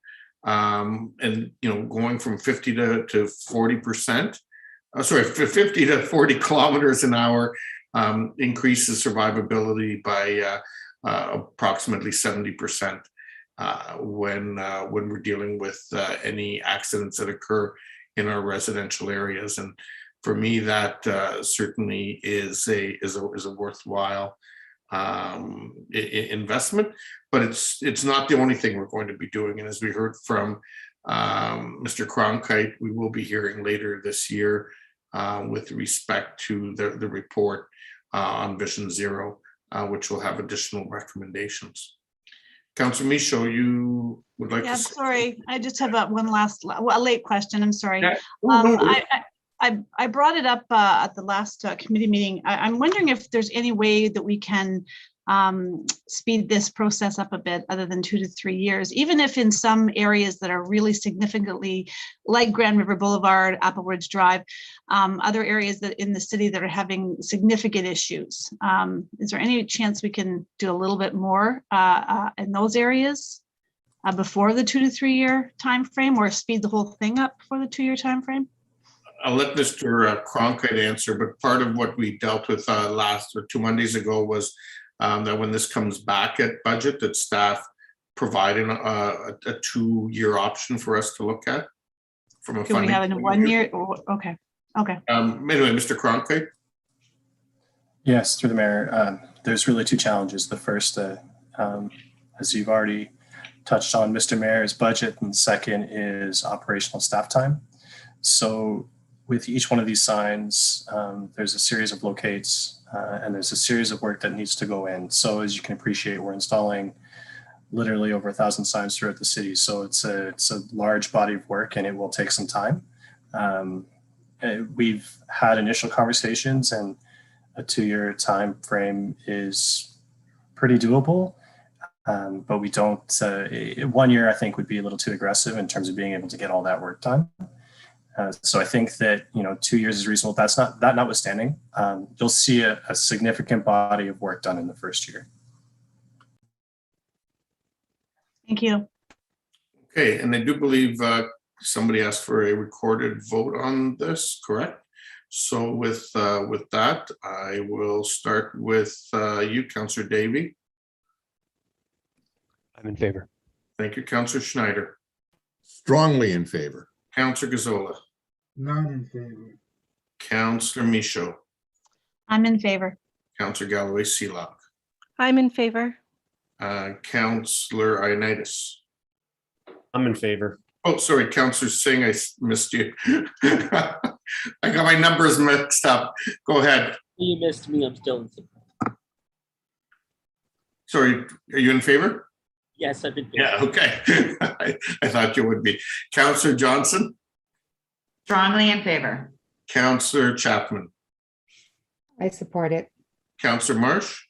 and, you know, going from 50 to 40%, 50 to 40 kilometers an hour increases survivability by approximately 70% when we're dealing with any accidents that occur in our residential areas. And for me, that certainly is a worthwhile investment, but it's not the only thing we're going to be doing. And as we heard from Mr. Cronkite, we will be hearing later this year with respect to the report on Vision Zero, which will have additional recommendations. Councillor Michaud, you would like to say? Sorry, I just have one last, a late question. I'm sorry. Yeah. I brought it up at the last committee meeting. I'm wondering if there's any way that we can speed this process up a bit, other than 2 to 3 years, even if in some areas that are really significantly, like Grand River Boulevard, Applewoods Drive, other areas that in the city that are having significant issues. Is there any chance we can do a little bit more in those areas before the 2 to 3 year time frame, or speed the whole thing up for the 2 year time frame? I'll let Mr. Cronkite answer, but part of what we dealt with last or 2 Mondays ago was that when this comes back at budget, that staff providing a 2 year option for us to look at from a Can we have it in 1 year? Okay. Anyway, Mr. Cronkite. Yes, through the mayor. There's really two challenges. The first, as you've already touched on, Mr. Mayor's budget, and second is operational staff time. So with each one of these signs, there's a series of locates and there's a series of work that needs to go in. So as you can appreciate, we're installing literally over 1,000 signs throughout the city. So it's a large body of work, and it will take some time. We've had initial conversations, and a 2 year time frame is pretty doable. But we don't, 1 year I think would be a little too aggressive in terms of being able to get all that work done. So I think that, 2 years is reasonable. That notwithstanding, you'll see a significant body of work done in the first year. Thank you. Okay, and I do believe somebody asked for a recorded vote on this, correct? So with that, I will start with you, Councillor Davey. I'm in favor. Thank you, Councillor Schneider. Strongly in favor. Councillor Gazzola. Not in favor. Councillor Michaud. I'm in favor. Councillor Galloway Seelock. I'm in favor. Councillor Ioannidis. I'm in favor. Oh, sorry, Councillor Singh, I missed you. I got my numbers mixed up. Go ahead. You missed me, I'm still in favor. Sorry, are you in favor? Yes, I've been. Yeah, okay. I thought you would be. Councillor Johnson. Strongly in favor. Councillor Chapman. I support it. Councillor Marsh.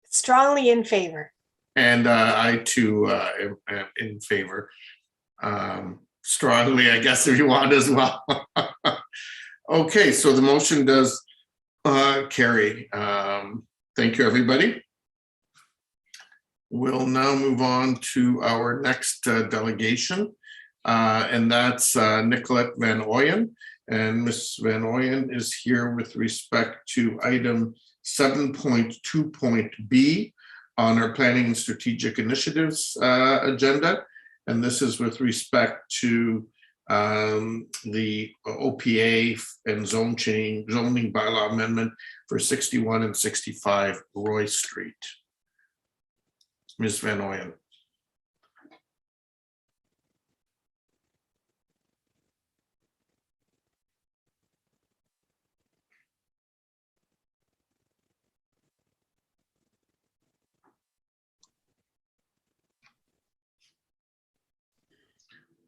Strongly in favor. And I too am in favor. Strongly, I guess, if you want as well. Okay, so the motion does carry. Thank you, everybody. We'll now move on to our next delegation, and that's Nicolette Van Ooyen. And Ms. Van Ooyen is here with respect to item 7.2.b on our planning and strategic initiatives agenda. And this is with respect to the OPA and zoning bylaw amendment for 61 and 65 Roy Street. Ms. Van Ooyen.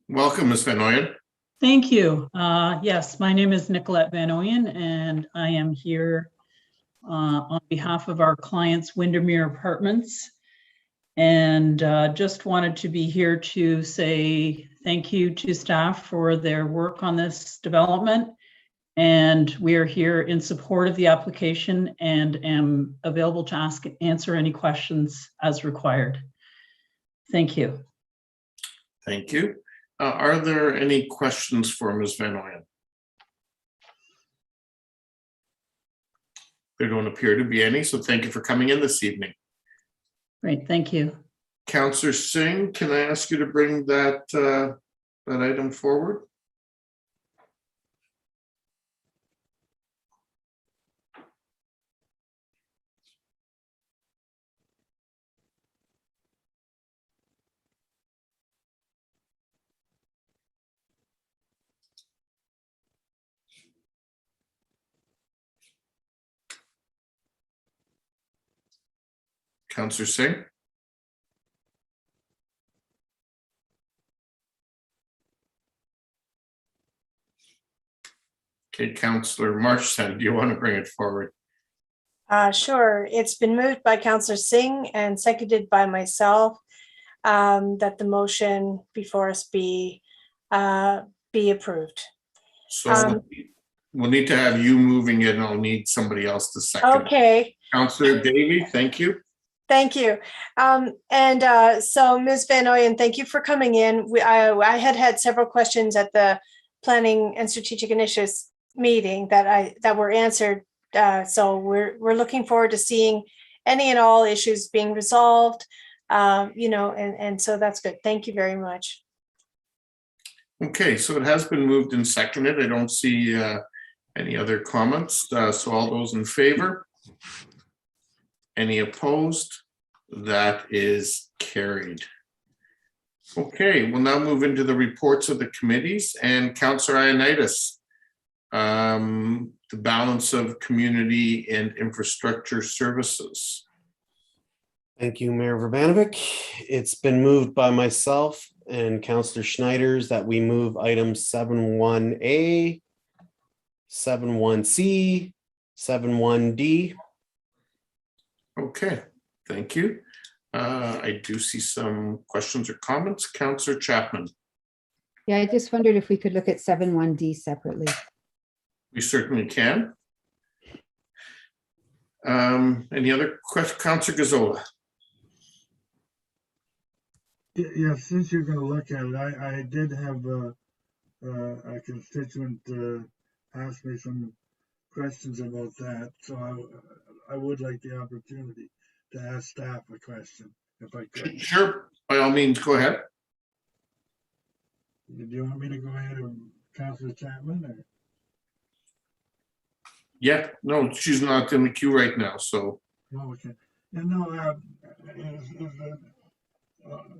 Welcome, Ms. Van Ooyen. Thank you. Yes, my name is Nicolette Van Ooyen, and I am here on behalf of our clients, Windermere Apartments. And just wanted to be here to say thank you to staff for their work on this development. And we are here in support of the application and am available to answer any questions as required. Thank you. Thank you. Are there any questions for Ms. Van Ooyen? There don't appear to be any, so thank you for coming in this evening. Great, thank you. Councillor Singh, can I ask you to bring that item forward? Councillor Singh? Okay, Councillor Marchson, do you want to bring it forward? Sure. It's been moved by Councillor Singh and seconded by myself that the motion before us be approved. So we'll need to have you moving it, and I'll need somebody else to second. Okay. Councillor Davey, thank you. Thank you. So Ms. Van Ooyen, thank you for coming in. I had several questions at the Planning and Strategic Initiatives meeting that were answered. So we're looking forward to seeing any and all issues being resolved. And so that's good. Thank you very much. Okay, so it has been moved and seconded. I don't see any other comments. So all those in favor? Any opposed? That is carried. Okay, we'll now move into the reports of the committees, and Councillor Ioannidis, the balance of community and infrastructure services. Thank you, Mayor Verbanovic. It's been moved by myself and Councillor Schneiders that we move items 7.1A, 7.1C, 7.1D. Okay, thank you. I do see some questions or comments. Councillor Chapman. Yeah, I just wondered if we could look at 7.1D separately. We certainly can. Any other questions? Councillor Gazzola. Yeah, since you're going to look at it, I did have a constituent ask me some questions about that. So I would like the opportunity to ask staff a question, if I could. Sure, by all means, go ahead. Do you want me to go ahead or Councillor Chapman? Or? Yeah, no, she's not in the queue right now, so. Oh, okay. And no,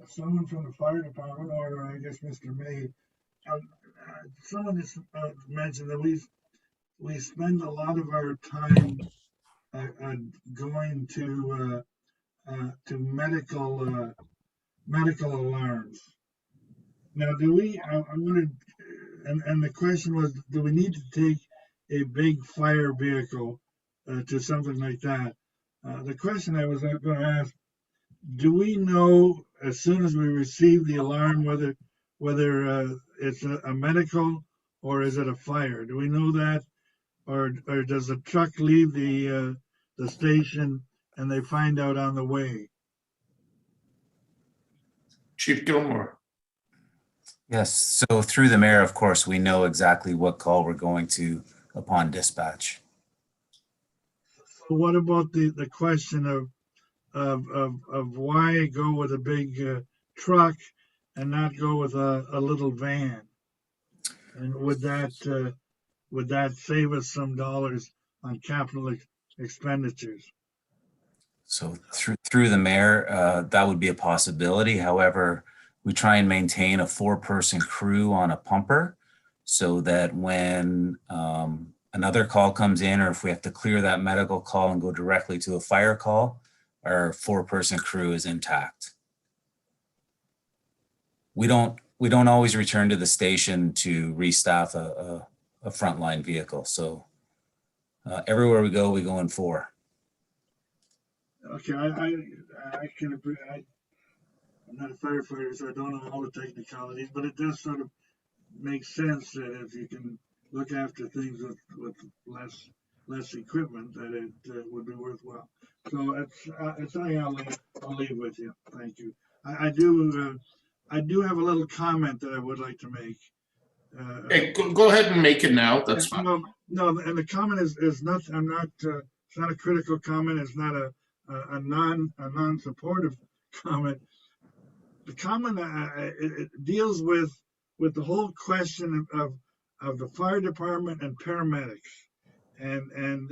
someone from the fire department, or I guess Mr. May, someone just mentioned that we spend a lot of our time going to medical alarms. Now, do we? I'm going to, and the question was, do we need to take a big fire vehicle to something like that? The question I was going to ask: do we know as soon as we receive the alarm whether it's a medical or is it a fire? Do we know that, or does the truck leave the station and they find out on the way? Chief Gilmore. Yes, so through the mayor, of course, we know exactly what call we're going to upon dispatch. So what about the question of why go with a big truck and not go with a little van? And would that save us some dollars on capital expenditures? So through the mayor, that would be a possibility. However, we try and maintain a 4-person crew on a pumper so that when another call comes in, or if we have to clear that medical call and go directly to a fire call, our 4-person crew is intact. We don't always return to the station to restaff a frontline vehicle. So everywhere we go in 4. Okay, I can agree. I'm not a firefighter, so I don't know all the technicalities, but it does sort of make sense that if you can look after things with less equipment, that it would be worthwhile. So it's something I'll leave with you. Thank you. I do have a little comment that I would like to make. Hey, go ahead and make it now. That's fine. No, and the comment is not. I'm not. It's not a critical comment. It's not a non-supportive comment. The comment it deals with the whole question of the fire department and paramedics and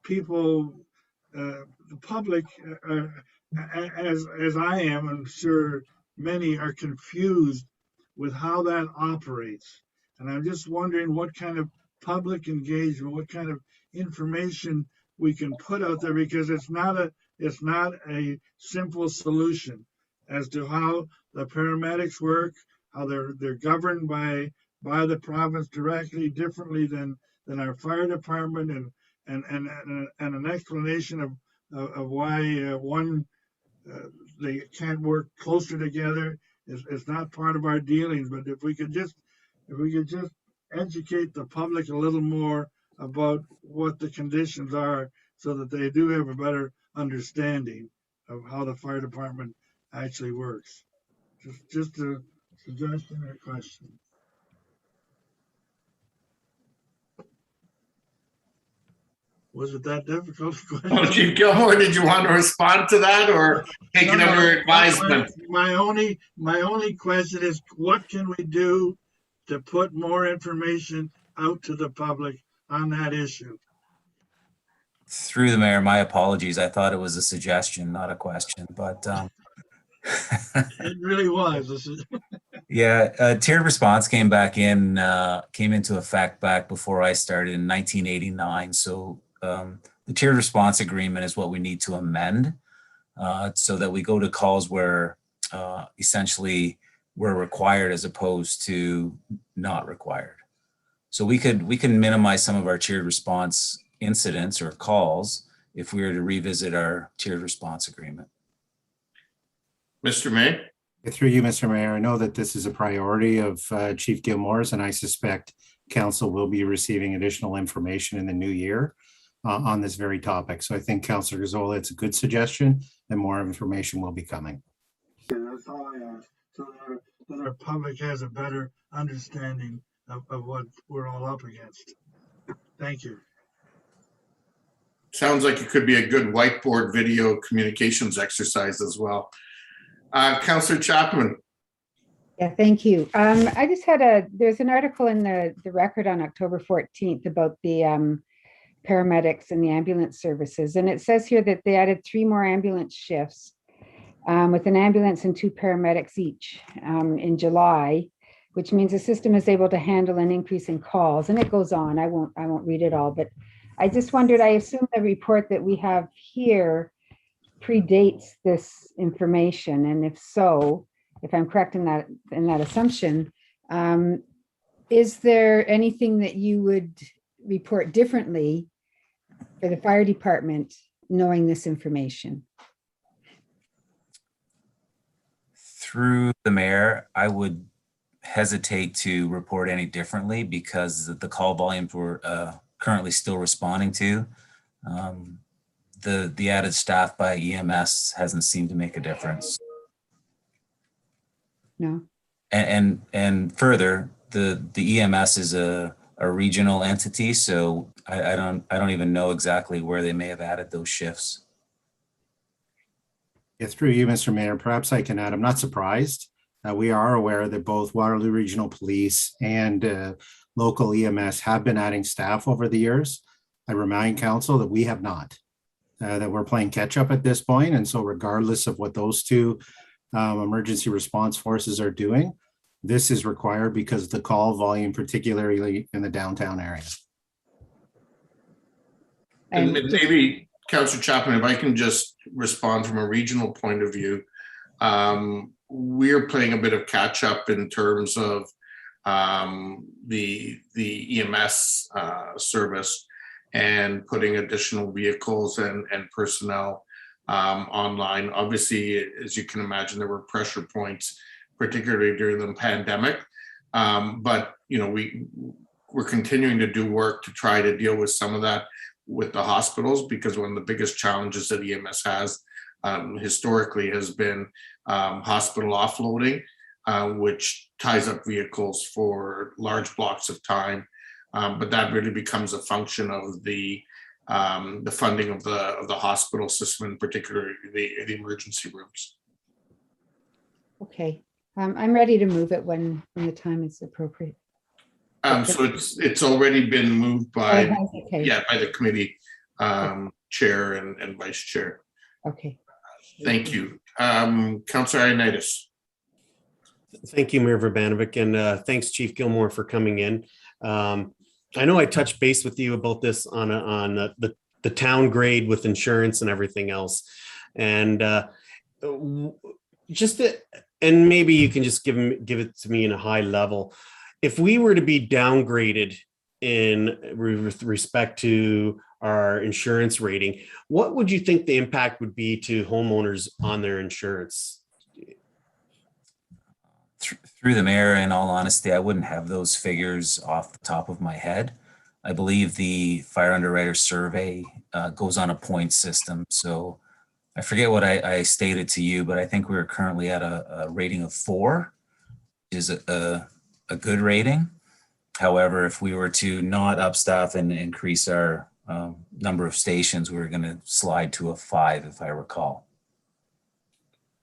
people, the public, as I am, I'm sure many are confused with how that operates. And I'm just wondering what kind of public engagement, what kind of information we can put out there, because it's not a simple solution as to how the paramedics work, how they're governed by the province directly, differently than our fire department, and an explanation of why they can't work closer together is not part of our dealings. But if we could just educate the public a little more about what the conditions are, so that they do have a better understanding of how the fire department actually works. Just a suggestion or a question. Was it that difficult? Oh, Chief Gilmore, did you want to respond to that or take it under advisement? My only question is, what can we do to put more information out to the public on that issue? Through the mayor, my apologies. I thought it was a suggestion, not a question, but it really was. yeah, tiered response came into effect back before I started in 1989. So the tiered response agreement is what we need to amend so that we go to calls where essentially we're required as opposed to not required. So we can minimize some of our tiered response incidents or calls if we were to revisit our tiered response agreement. Mr. May? Through you, Mr. Mayor, I know that this is a priority of Chief Gilmore's, and I suspect council will be receiving additional information in the new year on this very topic. So I think Councillor Gazzola, it's a good suggestion, and more information will be coming. Yeah, that's all I ask, so that our public has a better understanding of what we're all up against. Thank you. Sounds like it could be a good whiteboard video communications exercise as well. Councillor Chapman. Yeah, thank you. I just had there's an article in the Record on October 14th about the paramedics and the ambulance services. And it says here that they added 3 more ambulance shifts with an ambulance and 2 paramedics each in July, which means the system is able to handle an increase in calls. And it goes on. I won't read it all, but I just wondered, I assume the report that we have here predates this information. And if so, if I'm correct in that assumption, is there anything that you would report differently for the fire department knowing this information? Through the mayor, I would hesitate to report any differently because the call volumes we're currently still responding to. The added staff by EMS hasn't seemed to make a difference. No. And further, the EMS is a regional entity, so I don't even know exactly where they may have added those shifts. Yeah, through you, Mr. Mayor, perhaps I can add, I'm not surprised. We are aware that both Waterloo Regional Police and local EMS have been adding staff over the years. I remind council that we have not, that we're playing catch up at this point. And so regardless of what those 2 emergency response forces are doing, this is required because of the call volume, particularly in the downtown area. And maybe, Councillor Chapman, if I can just respond from a regional point of view, we're playing a bit of catch up in terms of the EMS service and putting additional vehicles and personnel online. Obviously, as you can imagine, there were pressure points, particularly during the pandemic. But you know, we're continuing to do work to try to deal with some of that with the hospitals, because one of the biggest challenges that EMS has historically has been hospital offloading, which ties up vehicles for large blocks of time. But that really becomes a function of the funding of the hospital system, in particular the emergency rooms. Okay, I'm ready to move it when the time is appropriate. So it's already been moved by okay. by the committee chair and vice chair. Okay. Thank you. Councillor Ioannidis. Thank you, Mayor Urbanovic, and thanks, Chief Gilmore, for coming in. I know I touched base with you about this on the town grade with insurance and everything else, and and maybe you can just give it to me in a high level. If we were to be downgraded with respect to our insurance rating, what would you think the impact would be to homeowners on their insurance? Through the mayor, in all honesty, I wouldn't have those figures off the top of my head. I believe the fire underwriter survey goes on a point system. So I forget what I stated to you, but I think we are currently at a rating of 4, which is a good rating. However, if we were to not upstaff and increase our number of stations, we're going to slide to a 5, if I recall.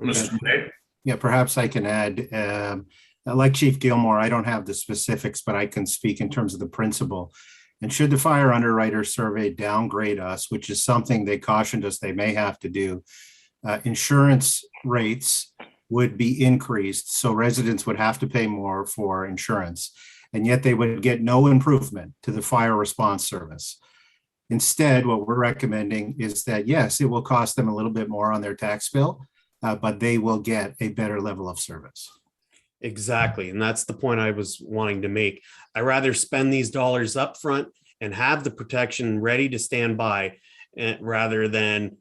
Mr. May? Yeah, perhaps I can add, like Chief Gilmore, I don't have the specifics, but I can speak in terms of the principle. And should the fire underwriter survey downgrade us, which is something they cautioned us they may have to do, insurance rates would be increased. So residents would have to pay more for insurance, and yet they would get no improvement to the fire response service. Instead, what we're recommending is that, yes, it will cost them a little bit more on their tax bill, but they will get a better level of service. Exactly. And that's the point I was wanting to make. I rather spend these dollars up front and have the protection ready to stand by, rather than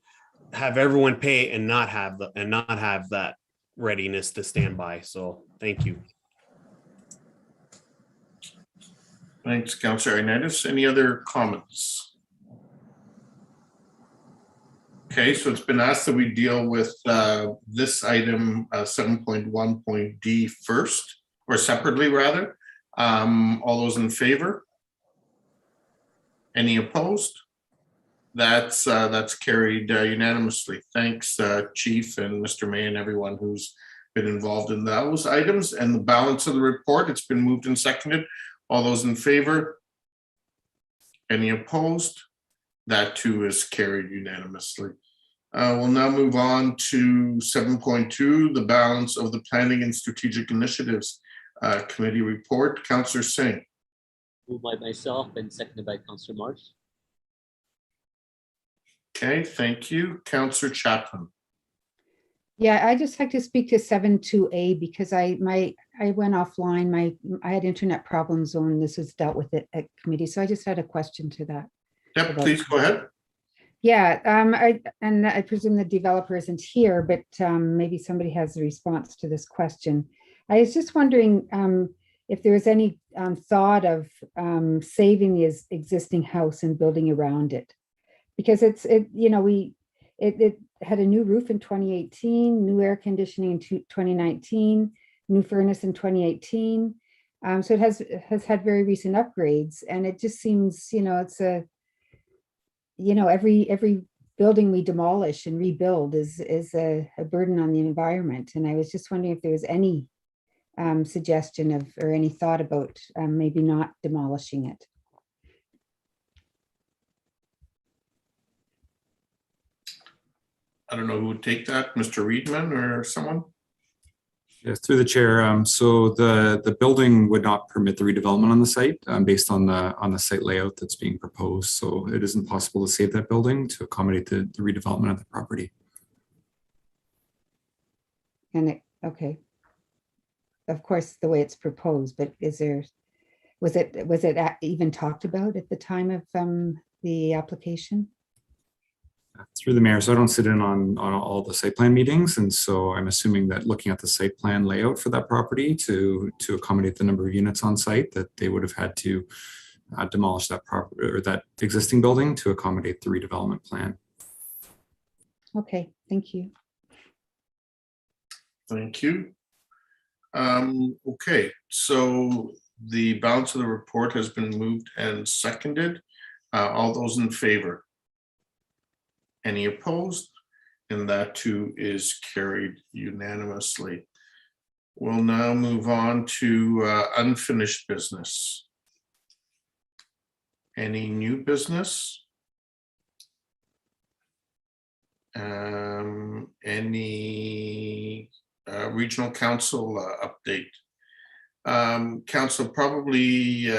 have everyone pay and not have that readiness to stand by. So thank you. Thanks, Councillor Ioannidis. Any other comments? Okay, so it's been asked that we deal with this item 7.1.d first, or separately rather. All those in favor? Any opposed? That's carried unanimously. Thanks, Chief and Mr. May and everyone who's been involved in those items. And the balance of the report, it's been moved and seconded. All those in favor? Any opposed? That too is carried unanimously. We'll now move on to 7.2, the balance of the Planning and Strategic Initiatives Committee report. Councillor Singh. Moved by myself and seconded by Councillor Marsh. Okay, thank you. Councillor Chapman. Yeah, I just like to speak to 7.2A because I went offline. I had internet problems when this was dealt with at committee. So I just had a question to that. Yep, please go ahead. Yeah, I presume the developer isn't here, but maybe somebody has a response to this question. I was just wondering if there was any thought of saving the existing house and building around it, because it had a new roof in 2018, new air conditioning in 2019, new furnace in 2018. So it has had very recent upgrades, and it just seems, it's every building we demolish and rebuild is a burden on the environment. And I was just wondering if there was any suggestion of, or any thought about maybe not demolishing it. I don't know who would take that, Mr. Reedman or someone? Yes, through the chair. So the building would not permit the redevelopment on the site based on the site layout that's being proposed. So it isn't possible to save that building to accommodate the redevelopment of the property. And okay, of course, the way it's proposed, but was it even talked about at the time of the application? Through the mayor, so I don't sit in on all the site plan meetings, and so I'm assuming that looking at the site plan layout for that property to accommodate the number of units on site, that they would have had to demolish that property or that existing building to accommodate the redevelopment plan. Okay, thank you. Thank you. Okay, so the balance of the report has been moved and seconded. All those in favor? Any opposed? And that too is carried unanimously. We'll now move on to unfinished business. Any new business? Any regional council update? Council, probably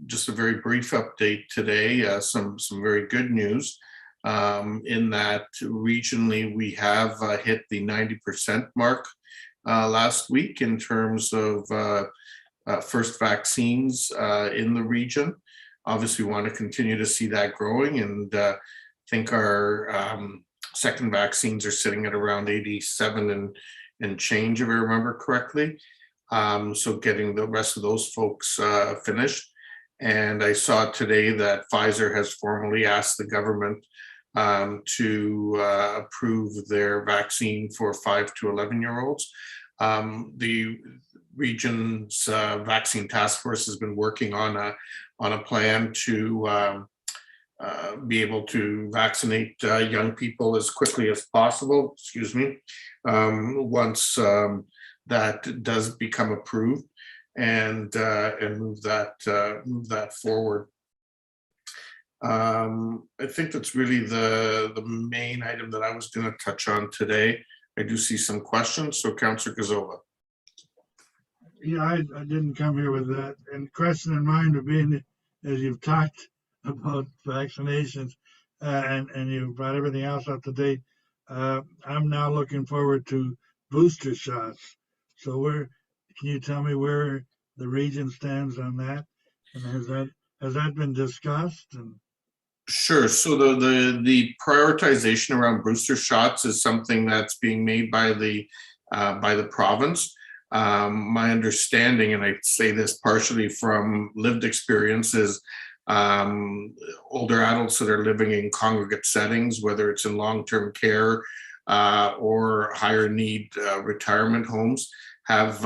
just a very brief update today. Some very good news. In that regionally, we have hit the 90% mark last week in terms of first vaccines in the region. Obviously, we want to continue to see that growing, and think our second vaccines are sitting at around 87 and change, if I remember correctly. So getting the rest of those folks finished. And I saw today that Pfizer has formally asked the government to approve their vaccine for 5 to 11-year-olds. The region's vaccine task force has been working on a plan to be able to vaccinate young people as quickly as possible. Excuse me. Once that does become approved, and move that forward. I think that's really the main item that I was going to touch on today. I do see some questions, so Councillor Gazzola. Yeah, I didn't come here with that. And question in mind of being, as you've talked about vaccinations and you've brought everything else up to date, I'm now looking forward to booster shots. So can you tell me where the region stands on that? And has that been discussed? And Sure. So the prioritization around booster shots is something that's being made by the province. My understanding, and I say this partially from lived experiences, older adults that are living in congregate settings, whether it's in long-term care or higher need retirement homes, have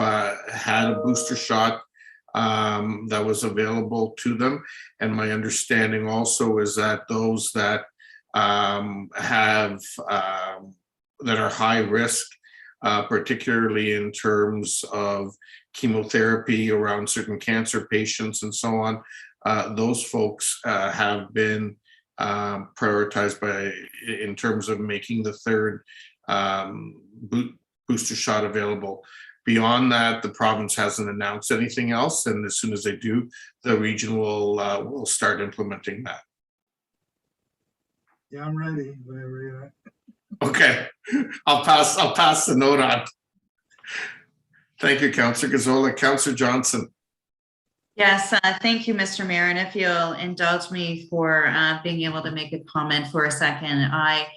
had a booster shot that was available to them. And my understanding also is that those that have that are high risk, particularly in terms of chemotherapy around certain cancer patients and so on. Those folks have been prioritized in terms of making the third booster shot available. Beyond that, the province hasn't announced anything else, and as soon as they do, the region will start implementing that. Yeah, I'm ready whenever you're at. Okay, I'll pass the note on. Thank you, Councillor Gazzola. Councillor Johnson. Yes, thank you, Mr. Mayor. And if you'll indulge me for being able to make a comment for a second, I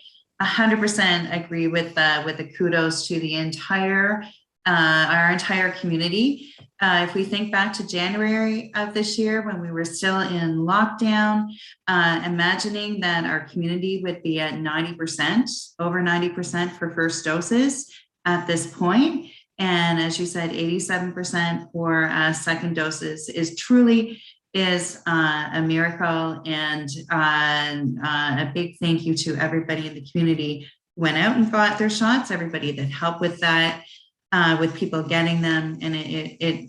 100% agree with the kudos to the our entire community. If we think back to January of this year when we were still in lockdown, imagining that our community would be at 90%, over 90% for first doses at this point. And as you said, 87% for second doses is truly a miracle, and a big thank you to everybody in the community who went out and got their shots, everybody that helped with that, with people getting them. And it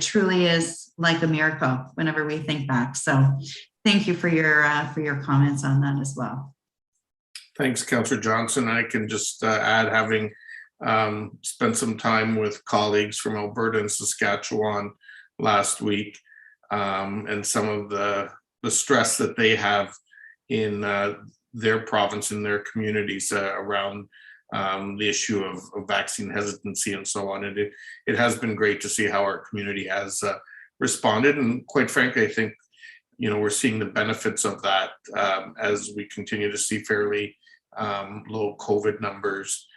truly is like a miracle whenever we think back. So thank you for your comments on that as well. Thanks, Councillor Johnson. I can just add, having spent some time with colleagues from Alberta and Saskatchewan last week, and some of the stress that they have in their province, in their communities around the issue of vaccine hesitancy and so on. And it has been great to see how our community has responded. And quite frankly, I think, we're seeing the benefits of that as we continue to see fairly low COVID numbers,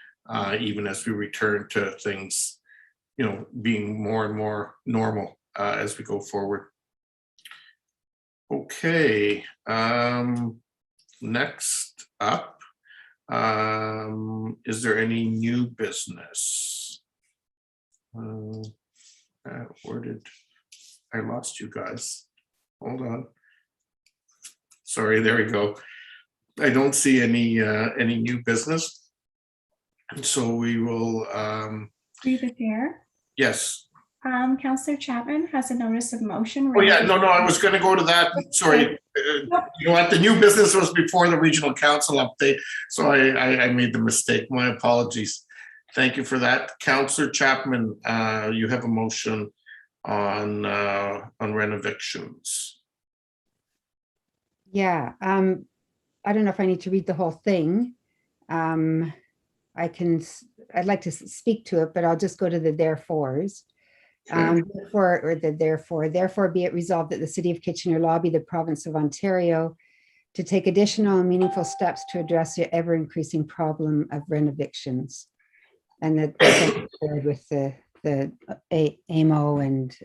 even as we return to things, being more and more normal as we go forward. Okay, next up, is there any new business? Where did I lost you guys? Hold on. Sorry, there we go. I don't see any new business. So we will. Through the chair. Yes. Councillor Chapman has a notice of motion. Oh yeah, no, I was going to go to that. Sorry, you know what? The new business was before the regional council update, so I made the mistake. My apologies. Thank you for that, Councillor Chapman. You have a motion on renovictions. Yeah, I don't know if I need to read the whole thing. I'd like to speak to it, but I'll just go to the therefores. Therefore be it resolved that the City of Kitchener lobby the Province of Ontario to take additional and meaningful steps to address the ever-increasing problem of renovictions, and that with the AMO and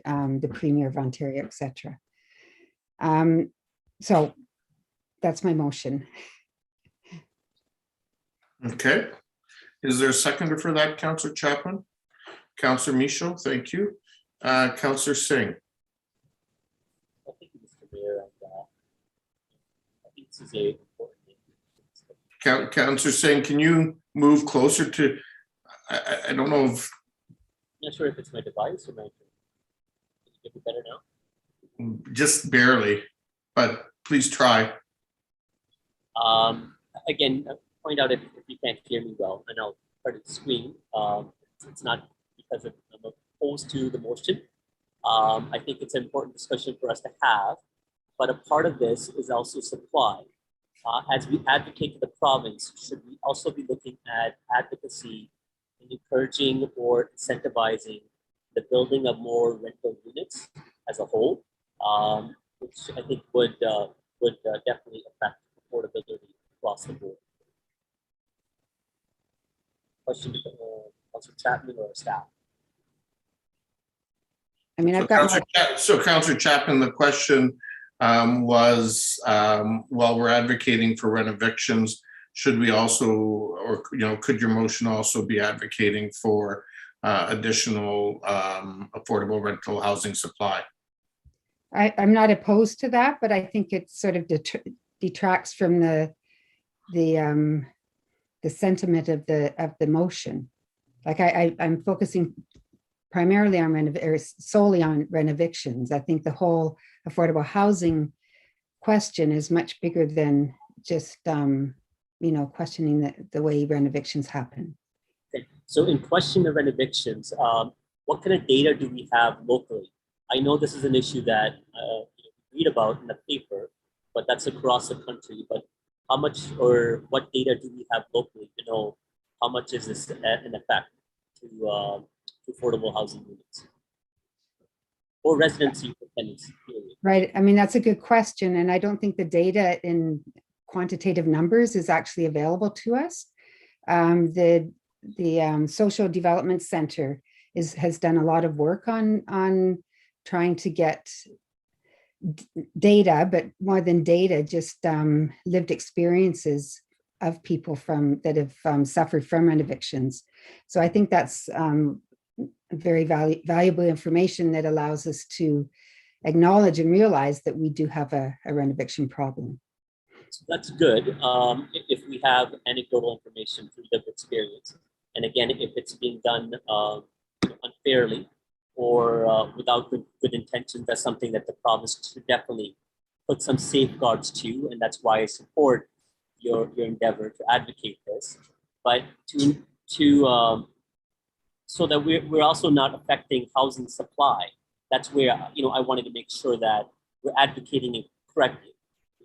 the Premier of Ontario, etc. So that's my motion. Okay. Is there a seconder for that, Councillor Chapman? Councillor Michaud, thank you. Councillor Singh. Thank you, Mr. Mayor. I think this is a important. Councillor Singh, can you move closer to? I don't know if. I'm not sure if it's my device or my. Can you get me better now? Just barely, but please try. Again, point out if you can't hear me well, and I'll try to scream. It's not because I'm opposed to the motion. I think it's an important discussion for us to have, but a part of this is also supply. As we advocate to the province, should we also be looking at advocacy and encouraging or incentivizing the building of more rental units as a whole, which I think would definitely affect affordability across the board. Question to Councillor Chapman or staff. I mean, Councillor Chapman, the question was, while we're advocating for renovictions, should we also, or could your motion also be advocating for additional affordable rental housing supply? I'm not opposed to that, but I think it sort of detracts from the the sentiment of the motion. Like I'm focusing primarily on solely on renovictions. I think the whole affordable housing question is much bigger than just questioning the way renovictions happen. Okay. So in question of renovictions, what kind of data do we have locally? I know this is an issue that you read about in the paper, but that's across the country. But how much or what data do we have locally to know how much is this an effect to affordable housing units or residency for tenants? Period. Right. I mean, that's a good question. And I don't think the data in quantitative numbers is actually available to us. The Social Development Center has done a lot of work on trying to get data, but more than data, just lived experiences of people that have suffered from renovictions. So I think that's very valuable information that allows us to acknowledge and realize that we do have a renoviction problem. So that's good if we have anecdotal information through lived experience. And again, if it's being done unfairly or without good intentions, that's something that the province should definitely put some safeguards to. And that's why I support your endeavor to advocate this. But so that we're also not affecting housing supply. That's where I wanted to make sure that we're advocating it correctly.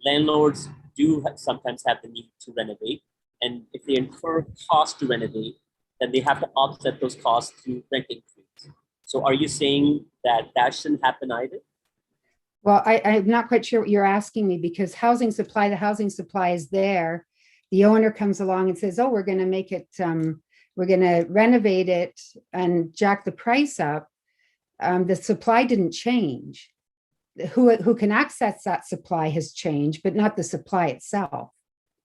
Landlords do sometimes have the need to renovate, and if they incur costs to renovate, then they have to offset those costs through rent increase. So are you saying that shouldn't happen either? Well, I'm not quite sure what you're asking me, because the housing supply is there. The owner comes along and says, oh, we're going to make it, we're going to renovate it and jack the price up. The supply didn't change. Who can access that supply has changed, but not the supply itself.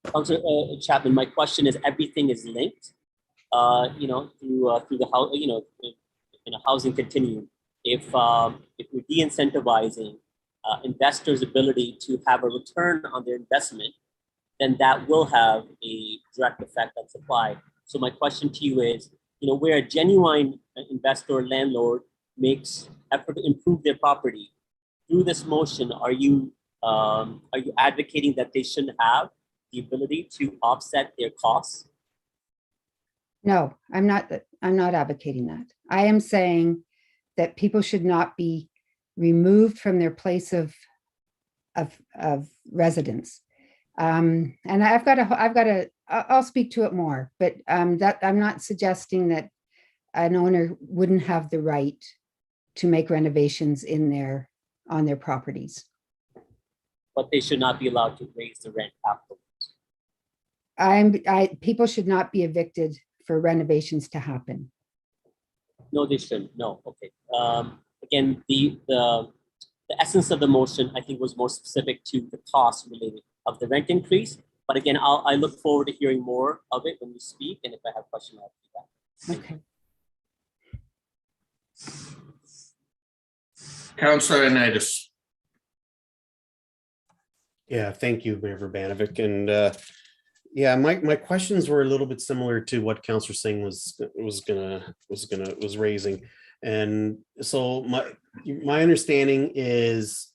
Councillor Chapman, my question is, everything is linked, through the house, in a housing continuum. If we're de-incentivizing investors' ability to have a return on their investment, then that will have a direct effect on supply. So my question to you is, where a genuine investor or landlord makes effort to improve their property, through this motion, are you advocating that they shouldn't have the ability to offset their costs? No, I'm not advocating that. I am saying that people should not be removed from their place of residence. And I'll speak to it more, but that I'm not suggesting that an owner wouldn't have the right to make renovations on their properties. But they should not be allowed to raise the rent afterwards. People should not be evicted for renovations to happen. No, they shouldn't. No. Okay. Again, the essence of the motion, I think, was more specific to the cost related of the rent increase. But again, I look forward to hearing more of it when we speak, and if I have questions, I'll do that. Okay. Councillor Ioannidis. Yeah, thank you, Mayor Urbanovic. And yeah, my questions were a little bit similar to what Councillor Singh was raising. And so my understanding is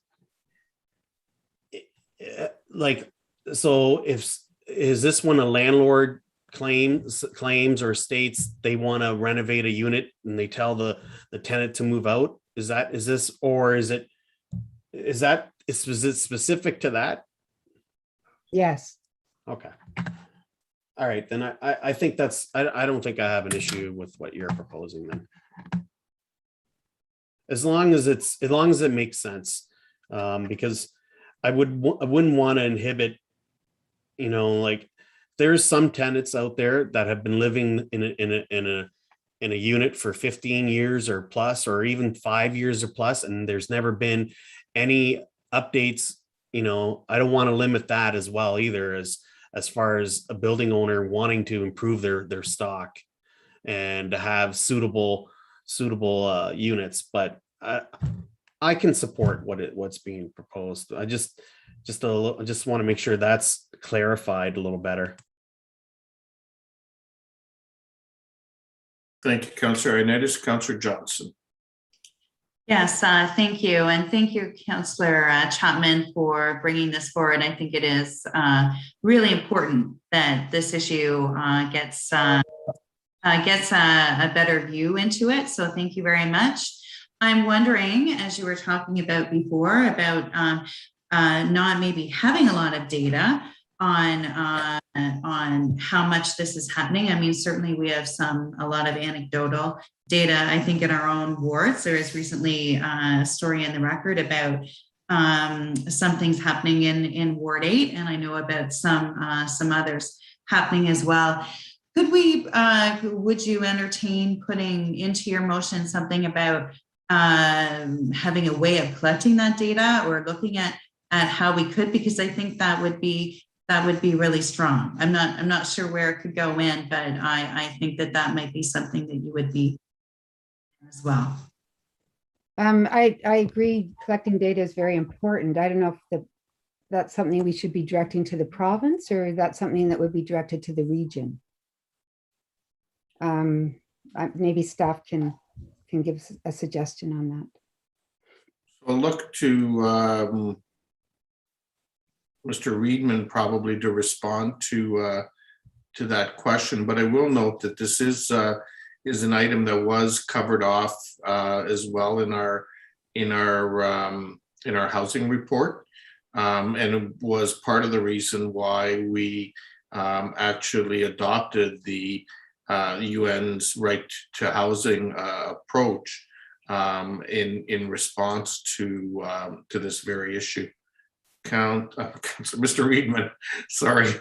is this when a landlord claims or states they want to renovate a unit and they tell the tenant to move out? Is it specific to that? Yes. Okay. All right, then I think I don't think I have an issue with what you're proposing then. As long as it makes sense, because I wouldn't want to inhibit, there's some tenants out there that have been living in a unit for 15 years or plus, or even 5 years or plus, and there's never been any updates. I don't want to limit that as well either, as far as a building owner wanting to improve their stock and to have suitable units. But I can support what's being proposed. I just want to make sure that's clarified a little better. Thank you, Councillor Ioannidis. Councillor Johnson. Yes, thank you. And thank you, Councillor Chapman, for bringing this forward. I think it is really important that this issue gets a better view into it. So thank you very much. I'm wondering, as you were talking about before, about not maybe having a lot of data on how much this is happening. I mean, certainly we have a lot of anecdotal data, I think, in our own wards. There is recently a story in the Record about some things happening in Ward 8, and I know about some others happening as well. Could we, would you entertain putting into your motion something about having a way of collecting that data, or looking at how we could, because I think that would be really strong. I'm not sure where it could go in, but I think that might be something that you would be as well. I agree. Collecting data is very important. I don't know if that's something we should be directing to the province, or that's something that would be directed to the region. Maybe staff can give a suggestion on that. We'll look to Mr. Reedman probably to respond to that question, but I will note that this is an item that was covered off as well in our housing report, and it was part of the reason why we actually adopted the UN's right to housing approach in response to this very issue. Mr. Reedman, sorry.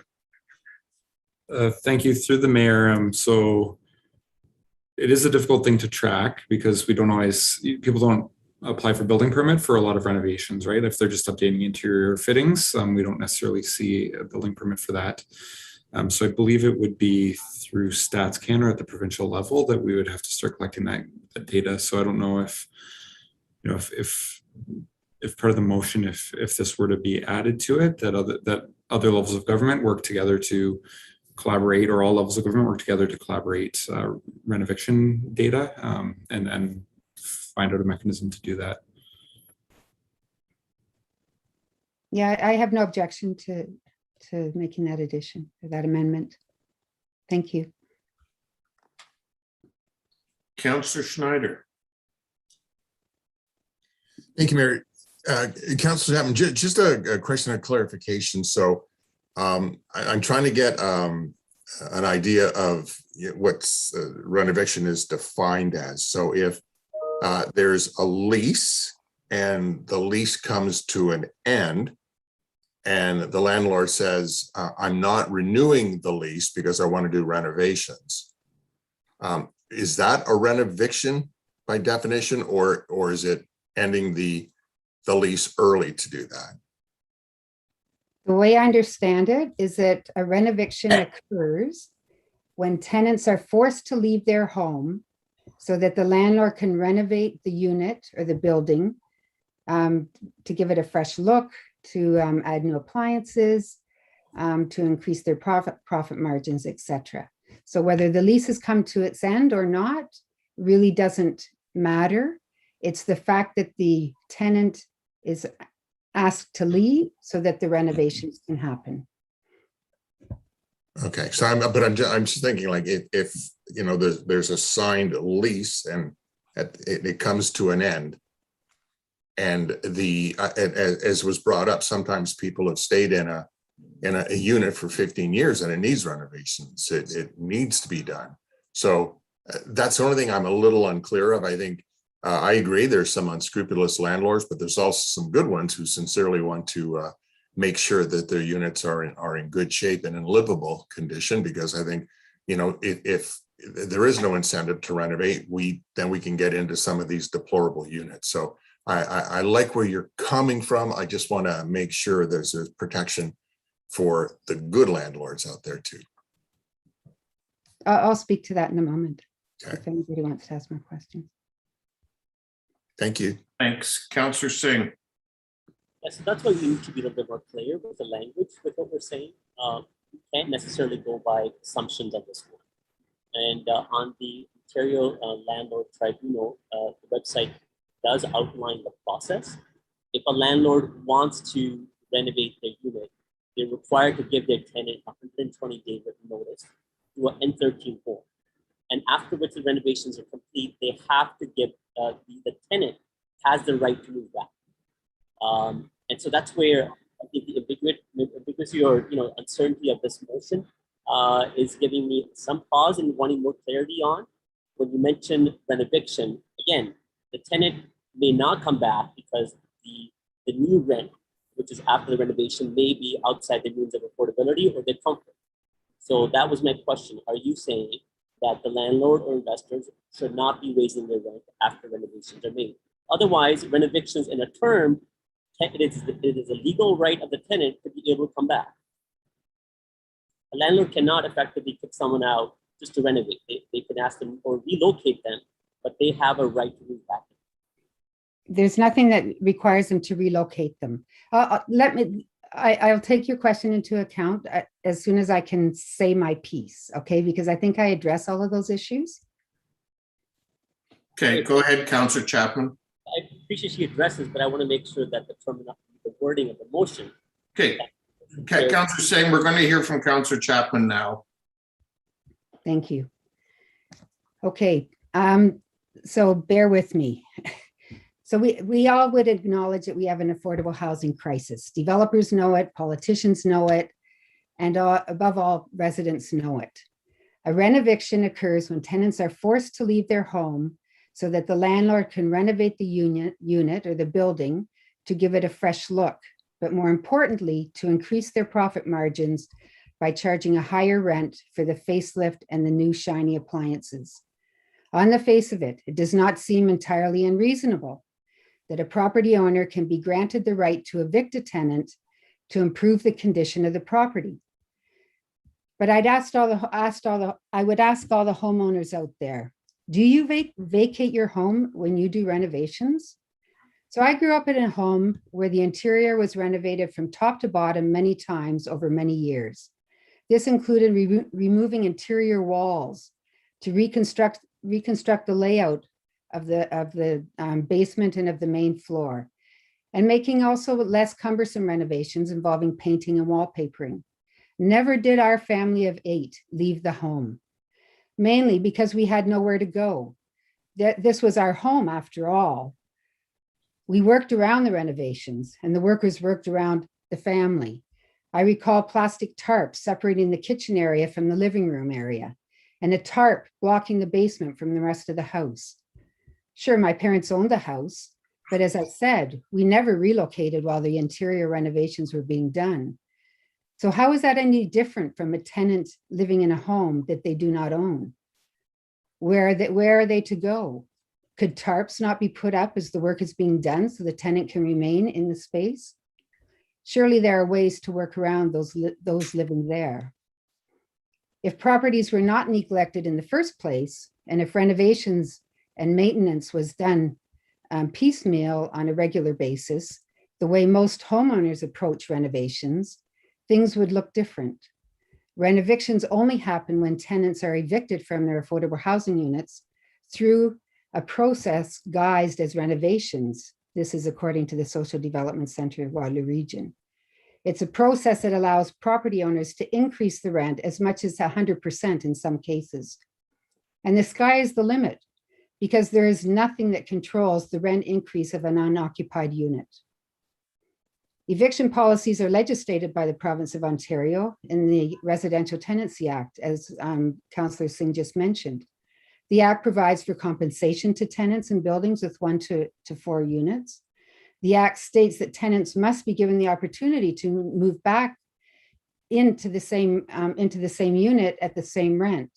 Thank you, through the mayor. So it is a difficult thing to track, because we don't always, people don't apply for building permit for a lot of renovations, right? If they're just updating interior fittings, we don't necessarily see a building permit for that. So I believe it would be through StatsCan or at the provincial level that we would have to start collecting that data. So I don't know if, you know, if part of the motion, if this were to be added to it, that other levels of government work together to collaborate, or all levels of government work together to collaborate renovation data and find out a mechanism to do that. Yeah, I have no objection to making that addition, or that amendment. Thank you. Councillor Schneider. Thank you, Mayor. Councillor Chapman, just a question of clarification. So I'm trying to get an idea of what renovation is defined as. So if there's a lease and the lease comes to an end, and the landlord says, I'm not renewing the lease because I want to do renovations, is that a renovation by definition, or is it ending the lease early to do that? The way I understand it is that a renovation occurs when tenants are forced to leave their home so that the landlord can renovate the unit or the building to give it a fresh look, to add new appliances, to increase their profit margins, etc. So whether the lease has come to its end or not really doesn't matter. It's the fact that the tenant is asked to leave so that the renovations can happen. Okay, so I'm just thinking, like, if you know there's a signed lease and it comes to an end, and as was brought up, sometimes people have stayed in a unit for 15 years and it needs renovations. It needs to be done. So that's the only thing I'm a little unclear of. I think I agree there's some unscrupulous landlords, but there's also some good ones who sincerely want to make sure that their units are in good shape and in livable condition, because I think, you know, if there is no incentive to renovate, then we can get into some of these deplorable units. So I like where you're coming from. I just want to make sure there's a protection for the good landlords out there too. I'll speak to that in a moment. Okay. If anybody wants to ask more questions. Thank you. Thanks. Councillor Singh. Yeah, so that's why we need to be a little bit more clear with the language with what we're saying. We can't necessarily go by assumptions on this one. And on the Ontario Landlord Tribunal, the website does outline the process. If a landlord wants to renovate their unit, they're required to give their tenant 120-day written notice through an N13 form. And after which the renovations are complete, they have to give the tenant has the right to move back. And so that's where I think the ambiguity or uncertainty of this motion is giving me some pause and wanting more clarity on. When you mention renovation, again, the tenant may not come back because the new rent, which is after the renovation, may be outside the means of affordability or their comfort. So that was my question. Are you saying that the landlord or investors should not be raising their rent after renovations are made? Otherwise, renovations in a term, it is a legal right of the tenant to be able to come back. A landlord cannot effectively kick someone out just to renovate. They can ask them or relocate them, but they have a right to move back. There's nothing that requires them to relocate them. I'll take your question into account as soon as I can say my piece, okay? Because I think I address all of those issues. Okay, go ahead, Councillor Chapman. I appreciate she addresses, but I want to make sure that the wording of the motion. Okay, Councillor Singh, we're going to hear from Councillor Chapman now. Thank you. Okay, so bear with me. So we all would acknowledge that we have an affordable housing crisis. Developers know it, politicians know it, and above all, residents know it. A renoviction occurs when tenants are forced to leave their home so that the landlord can renovate the unit or the building to give it a fresh look, but more importantly, to increase their profit margins by charging a higher rent for the facelift and the new shiny appliances. On the face of it, it does not seem entirely unreasonable that a property owner can be granted the right to evict a tenant to improve the condition of the property. But I would ask all the homeowners out there, do you vacate your home when you do renovations? So I grew up in a home where the interior was renovated from top to bottom many times over many years. This included removing interior walls to reconstruct the layout of the basement and of the main floor, and making also less cumbersome renovations involving painting and wallpapering. Never did our family of 8 leave the home, mainly because we had nowhere to go. This was our home after all. We worked around the renovations and the workers worked around the family. I recall plastic tarps separating the kitchen area from the living room area and a tarp blocking the basement from the rest of the house. Sure, my parents owned the house, but as I said, we never relocated while the interior renovations were being done. So how is that any different from a tenant living in a home that they do not own? Where are they to go? Could tarps not be put up as the work is being done so the tenant can remain in the space? Surely there are ways to work around those living there. If properties were not neglected in the first place, and if renovations and maintenance was done piecemeal on a regular basis, the way most homeowners approach renovations, things would look different. Renovictions only happen when tenants are evicted from their affordable housing units through a process guised as renovations. This is according to the Social Development Center of Waterloo Region. It's a process that allows property owners to increase the rent as much as 100% in some cases. And the sky is the limit, because there is nothing that controls the rent increase of an unoccupied unit. Eviction policies are legislated by the province of Ontario in the Residential Tenancy Act, as Councillor Singh just mentioned. The Act provides for compensation to tenants in buildings with 1 to 4 units. The Act states that tenants must be given the opportunity to move back into the same unit at the same rent,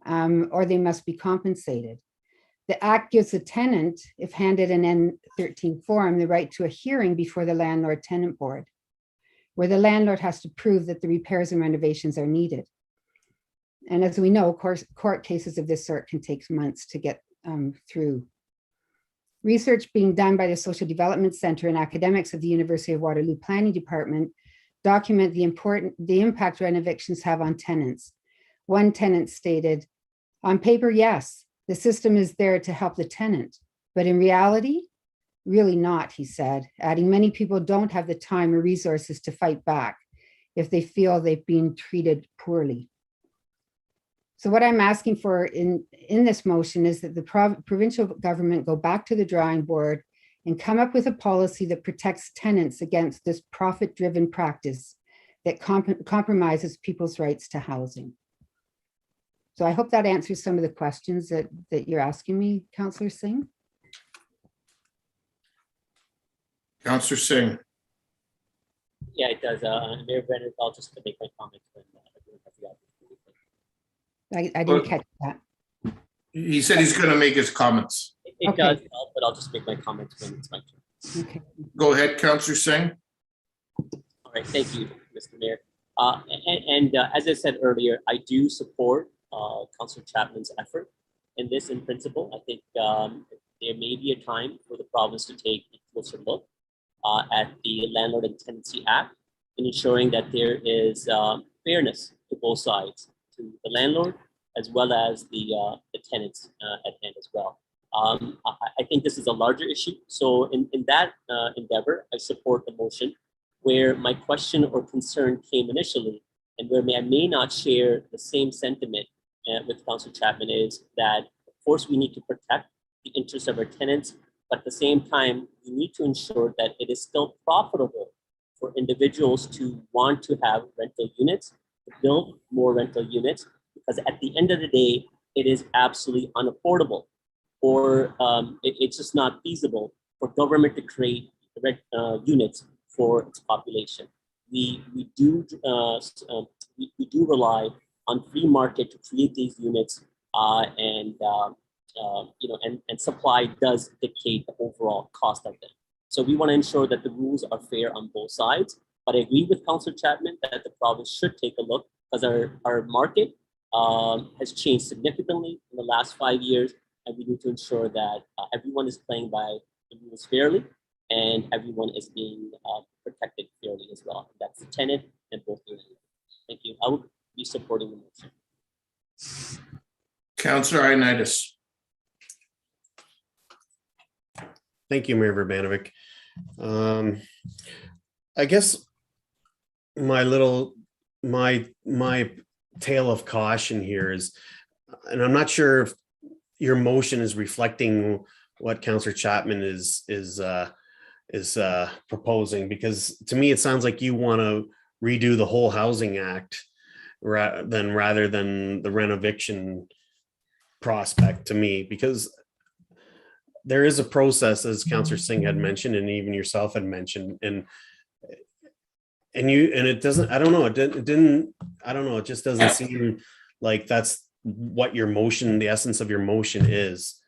or they must be compensated. The Act gives the tenant, if handed an N13 form, the right to a hearing before the Landlord-Tenant Board, where the landlord has to prove that the repairs and renovations are needed. And as we know, court cases of this sort can take months to get through. Research being done by the Social Development Center and academics of the University of Waterloo Planning Department document the impact rent evictions have on tenants. One tenant stated, "On paper, yes, the system is there to help the tenant, but in reality, really not," he said, adding, "Many people don't have the time or resources to fight back if they feel they've been treated poorly." So what I'm asking for in this motion is that the provincial government go back to the drawing board and come up with a policy that protects tenants against this profit-driven practice that compromises people's rights to housing. So I hope that answers some of the questions that you're asking me, Councillor Singh. Councillor Singh. Yeah, it does. Mayor Brenner, I'll just make my comment when everyone has the opportunity. I didn't catch that. He said he's going to make his comments. It does help, but I'll just make my comments when it's my turn. Okay. Go ahead, Councillor Singh. All right, thank you, Mr. Mayor. As I said earlier, I do support Councillor Chapman's effort in this in principle. I think there may be a time for the province to take a closer look at the Landlord and Tenancy Act in ensuring that there is fairness to both sides, to the landlord as well as the tenants at hand as well. I think this is a larger issue. So in that endeavor, I support the motion. Where my question or concern came initially, and where I may not share the same sentiment with Councillor Chapman, is that, of course, we need to protect the interests of our tenants, but at the same time, we need to ensure that it is still profitable for individuals to want to have rental units, to build more rental units, because at the end of the day, it is absolutely unaffordable, or it's just not feasible for government to create rent units for its population. We do rely on free market to create these units, and supply does dictate the overall cost of them. So we want to ensure that the rules are fair on both sides. But I agree with Councillor Chapman that the province should take a look, because our market has changed significantly in the last 5 years, and we need to ensure that everyone is playing by the rules fairly, and everyone is being protected fairly as well. That's the tenant and both the landlord. Thank you. I would be supporting the motion. Councillor Ioannidis. Thank you, Mayor Verbanovic. I guess my tale of caution here is, and I'm not sure if your motion is reflecting what Councillor Chapman is proposing, because to me it sounds like you want to redo the whole Housing Act rather than the rent eviction prospect, to me, because there is a process, as Councillor Singh had mentioned, and even yourself had mentioned, and it doesn't, I don't know, it just doesn't seem like that's what your motion, the essence of your motion is.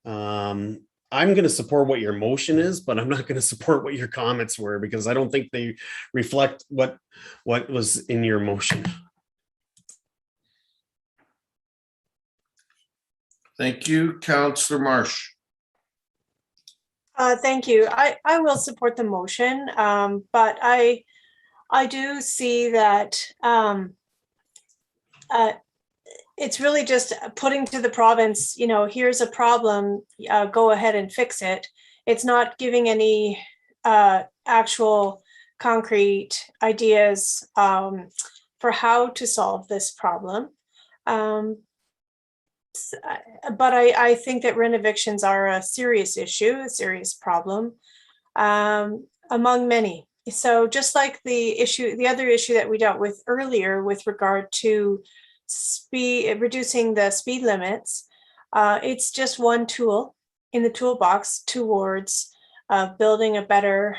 I'm going to support what your motion is, but I'm not going to support what your comments were, because I don't think they reflect what was in your motion. Thank you, Councillor Marsh. Thank you. I will support the motion, but I do see that it's really just putting to the province, here's a problem, go ahead and fix it. It's not giving any actual concrete ideas for how to solve this problem. But I think that rent evictions are a serious issue, a serious problem among many. So just like the other issue that we dealt with earlier with regard to reducing the speed limits, it's just one tool in the toolbox towards building a better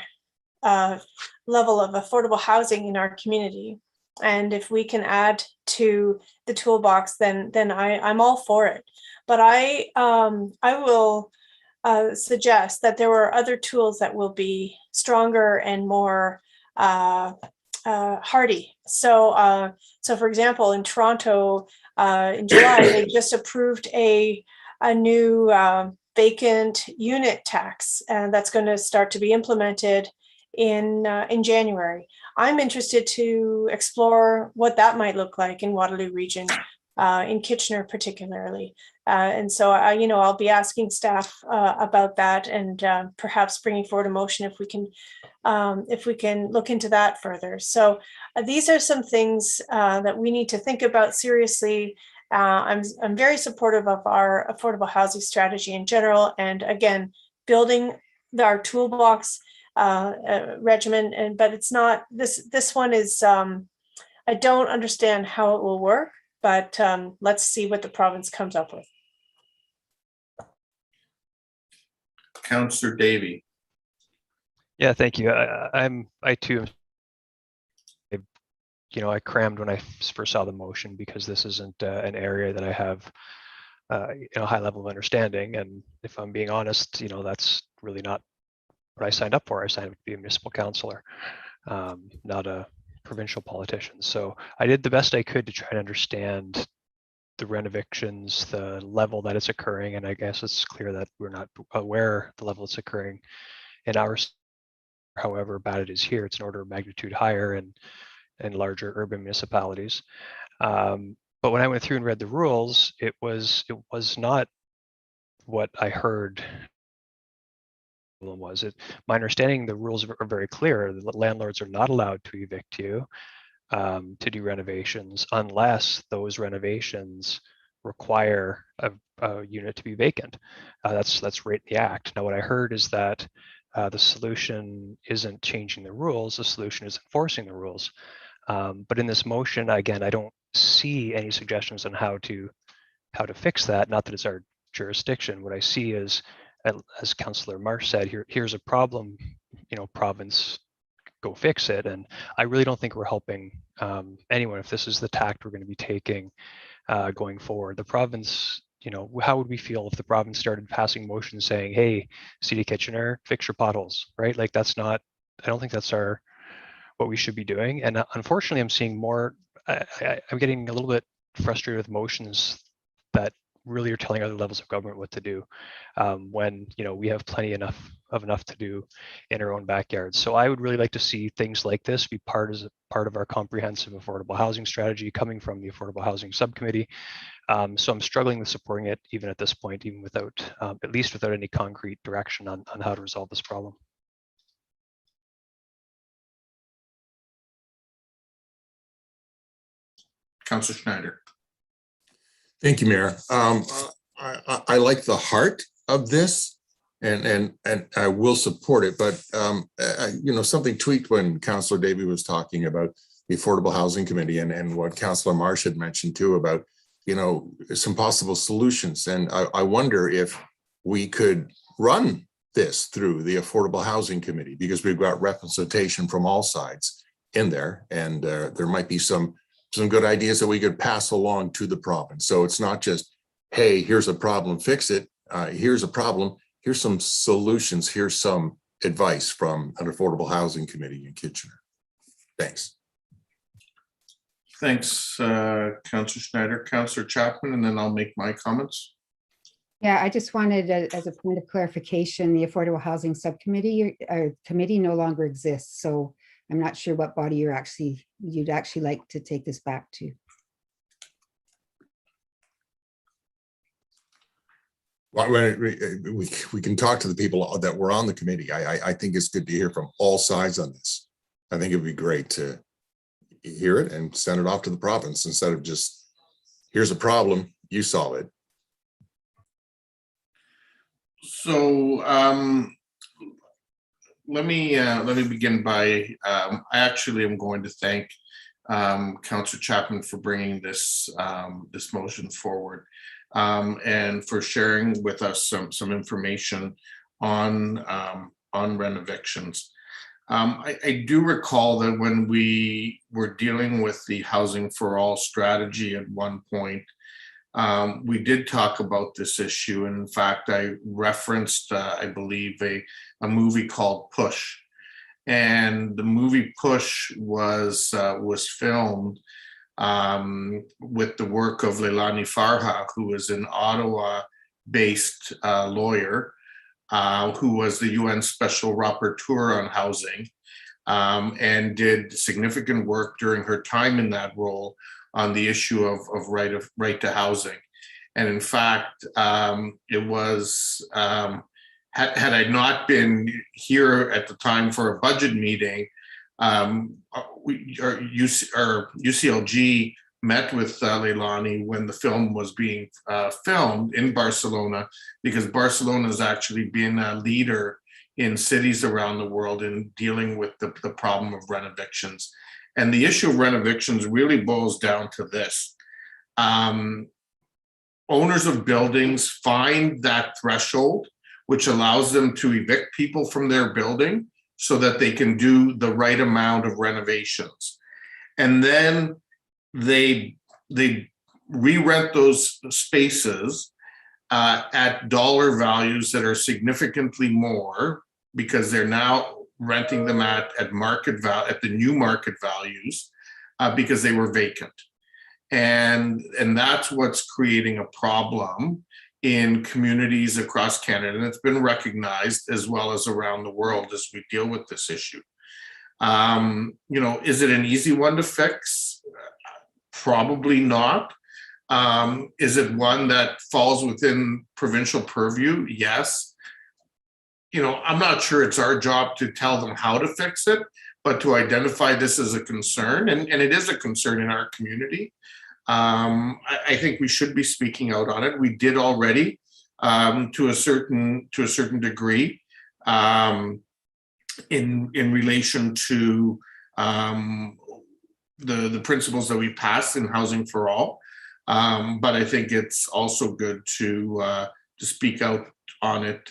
level of affordable housing in our community. And if we can add to the toolbox, then I'm all for it. But I will suggest that there are other tools that will be stronger and more hardy. So for example, in Toronto, in July, they just approved a new vacant unit tax, and that's going to start to be implemented in January. I'm interested to explore what that might look like in Waterloo Region, in Kitchener particularly. And so I'll be asking staff about that, and perhaps bringing forward a motion if we can look into that further. So these are some things that we need to think about seriously. I'm very supportive of our affordable housing strategy in general, and again, building our toolbox regimen. But it's not this one is I don't understand how it will work, but let's see what the province comes up with. Councillor Davey. Yeah, thank you. I too, I crammed when I first saw the motion because this isn't an area that I have a high level of understanding. And if I'm being honest, that's really not what I signed up for. I signed up to be a municipal councillor, not a provincial politician. So I did the best I could to try to understand the renovictions, the level that it's occurring, and I guess it's clear that we're not aware the level it's occurring in ours. However bad it is here, it's an order of magnitude higher in larger urban municipalities. But when I went through and read the rules, it was not what I heard. My understanding, the rules are very clear. The landlords are not allowed to evict you to do renovations unless those renovations require a unit to be vacant. That's right in the act. Now, what I heard is that the solution isn't changing the rules. The solution is enforcing the rules. But in this motion, again, I don't see any suggestions on how to fix that. Not that it's our jurisdiction. What I see is, as Councillor Marsh said, here's a problem. Province, go fix it. And I really don't think we're helping anyone if this is the tact we're going to be taking going forward. The province, how would we feel if the province started passing motions saying, hey, City of Kitchener, fix your potholes, right? Like I don't think that's what we should be doing. And unfortunately, I'm seeing more, I'm getting a little bit frustrated with motions that really are telling other levels of government what to do when we have plenty enough to do in our own backyards. So I would really like to see things like this be part of our comprehensive affordable housing strategy coming from the Affordable Housing Subcommittee. So I'm struggling with supporting it even at this point, even without at least without any concrete direction on how to resolve this problem. Councillor Schneider. Thank you, Mayor. I like the heart of this, and I will support it. But something tweaked when Councillor Davey was talking about the Affordable Housing Committee, and what Councillor Marsh had mentioned too about some possible solutions. And I wonder if we could run this through the Affordable Housing Committee, because we've got representation from all sides in there, and there might be some good ideas that we could pass along to the province. So it's not just, hey, here's a problem, fix it. Here's a problem, here's some solutions, here's some advice from an Affordable Housing Committee in Kitchener. Thanks. Thanks, Councillor Schneider. Councillor Chapman, and then I'll make my comments. Yeah, I just wanted, as a point of clarification, the Affordable Housing Subcommittee committee no longer exists. So I'm not sure what body you'd actually like to take this back to. Well, we can talk to the people that were on the committee. I think it's good to hear from all sides on this. I think it'd be great to hear it and send it off to the province instead of just, here's a problem, you solve it. So let me begin by I actually am going to thank Councillor Chapman for bringing this motion forward and for sharing with us some information on renovictions. I do recall that when we were dealing with the Housing for All strategy at one point, we did talk about this issue. And in fact, I referenced, I believe, a movie called Push. And the movie Push was filmed with the work of Leilani Farha, who was in Ottawa based lawyer who was the UN Special Rapporteur on housing and did significant work during her time in that role on the issue of right to housing. And in fact, it was, had I not been here at the time for a budget meeting, UCLG met with Leilani when the film was being filmed in Barcelona, because Barcelona has actually been a leader in cities around the world in dealing with the problem of rent evictions. And the issue of rent evictions really boils down to this. Owners of buildings find that threshold, which allows them to evict people from their building so that they can do the right amount of renovations. And then they re-rent those spaces at dollar values that are significantly more, because they're now renting them at market value, at the new market values, because they were vacant. And that's what's creating a problem in communities across Canada. And it's been recognized as well as around the world as we deal with this issue. Is it an easy one to fix? Probably not. Is it one that falls within provincial purview? Yes. I'm not sure it's our job to tell them how to fix it, but to identify this as a concern, and it is a concern in our community. I think we should be speaking out on it. We did already to a certain degree in relation to the principles that we passed in Housing for All. But I think it's also good to speak out on it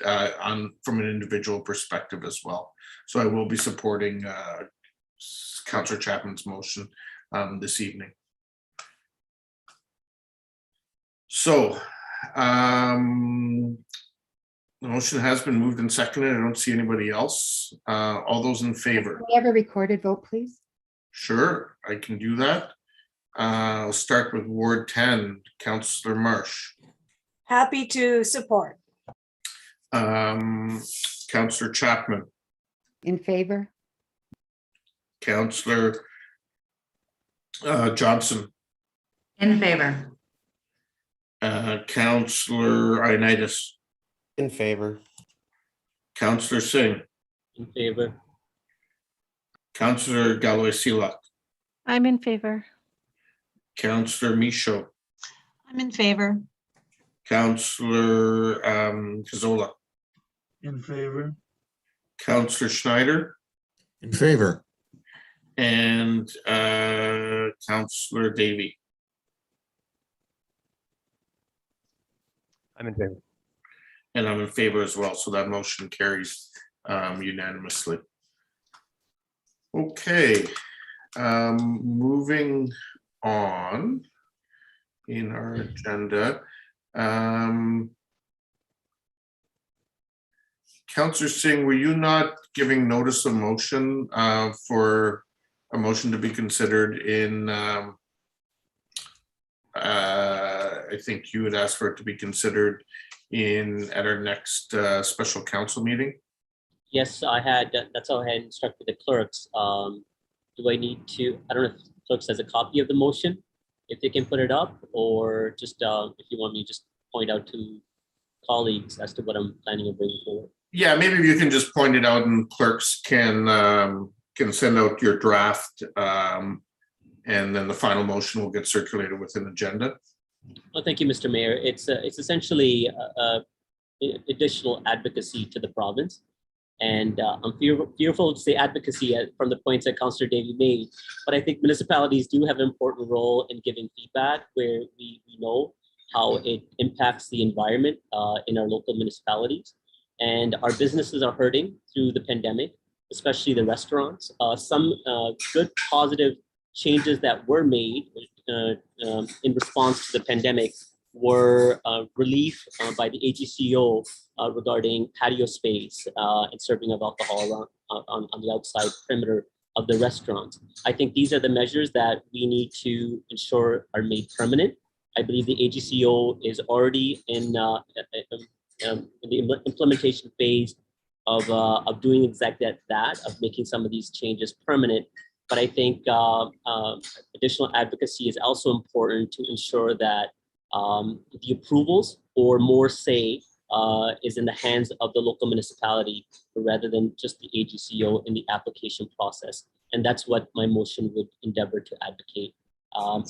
from an individual perspective as well. So I will be supporting Councillor Chapman's motion this evening. So the motion has been moved and seconded. I don't see anybody else. All those in favor? Can we have a recorded vote, please? Sure, I can do that. I'll start with Ward 10, Councillor Marsh. Happy to support. Councillor Chapman. In favor? Councillor Johnson. In favor. Councillor Ioannidis. In favor. Councillor Singh. In favor. Councillor Galloway-Seelock. I'm in favor. Councillor Michaud. I'm in favor. Councillor Cazzola. In favor? Councillor Schneider. In favor. And Councillor Davey. I'm in favor. And I'm in favor as well, so that motion carries unanimously. Okay, moving on in our agenda. Councillor Singh, were you not giving notice of motion for a motion to be considered in, I think you had asked for it to be considered at our next special council meeting? Yes, I had, that's how I had instructed the clerks. Do I need to, I don't know if the clerks has a copy of the motion, if they can put it up, or just if you want me to just point out to colleagues as to what I'm planning on bringing forward. Yeah, maybe if you can just point it out and clerks can send out your draft, and then the final motion will get circulated with an agenda. Well, thank you, Mr. Mayor. It's essentially additional advocacy to the province. And I'm fearful to say advocacy from the points that Councillor Davey made, but I think municipalities do have an important role in giving feedback where we know how it impacts the environment in our local municipalities. And our businesses are hurting through the pandemic, especially the restaurants. Some good positive changes that were made in response to the pandemic were relief by the AGCO regarding patio space and serving of alcohol on the outside perimeter of the restaurants. I think these are the measures that we need to ensure are made permanent I believe the AGCO is already in the implementation phase of doing exactly that, of making some of these changes permanent. But I think additional advocacy is also important to ensure that the approvals or more say is in the hands of the local municipality rather than just the AGCO in the application process. And that's what my motion would endeavor to advocate.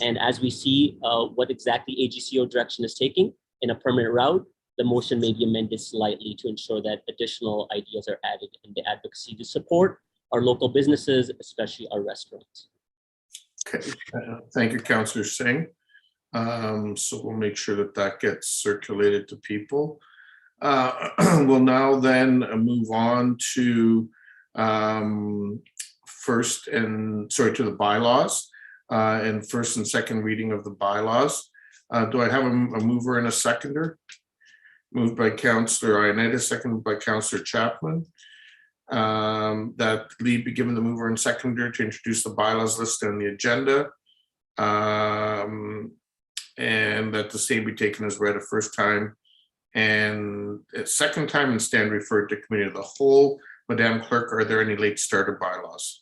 And as we see what exactly AGCO direction is taking in a permanent route, the motion may be amended slightly to ensure that additional ideas are added in the advocacy to support our local businesses, especially our restaurants. Okay, thank you, Councillor Singh. So we'll make sure that that gets circulated to people. We'll now then move on to to the bylaws and first and second reading of the bylaws. Do I have a mover and a seconder? Moved by Councillor Ionita, seconded by Councillor Chapman. That lead be given the mover and seconder to introduce the bylaws listed on the agenda. And that the same be taken as read a first time and a second time and stand referred to committee of the whole. Madam Clerk, are there any late starter bylaws?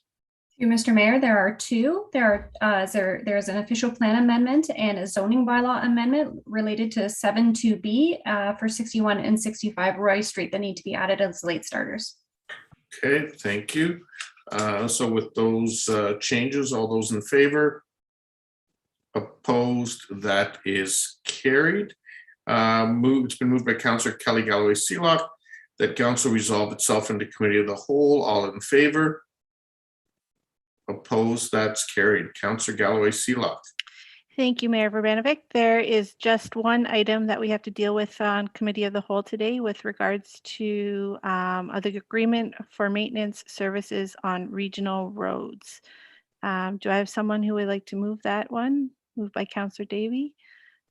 Mr. Mayor, there are two. There's an official plan amendment and a zoning bylaw amendment related to 7.2B for 61 and 65 Roy Street that need to be added as late starters. Okay, thank you. So with those changes, all those in favor? Opposed? That is carried. It's been moved by Councillor Kelly Galloway Seelock that council resolve itself into committee of the whole. All in favor? Opposed? That's carried. Councillor Galloway Seelock. Thank you, Mayor Urbanovic. There is just one item that we have to deal with on Committee of the Whole today with regards to the agreement for maintenance services on regional roads. Do I have someone who would like to move that one? Moved by Councillor Davey.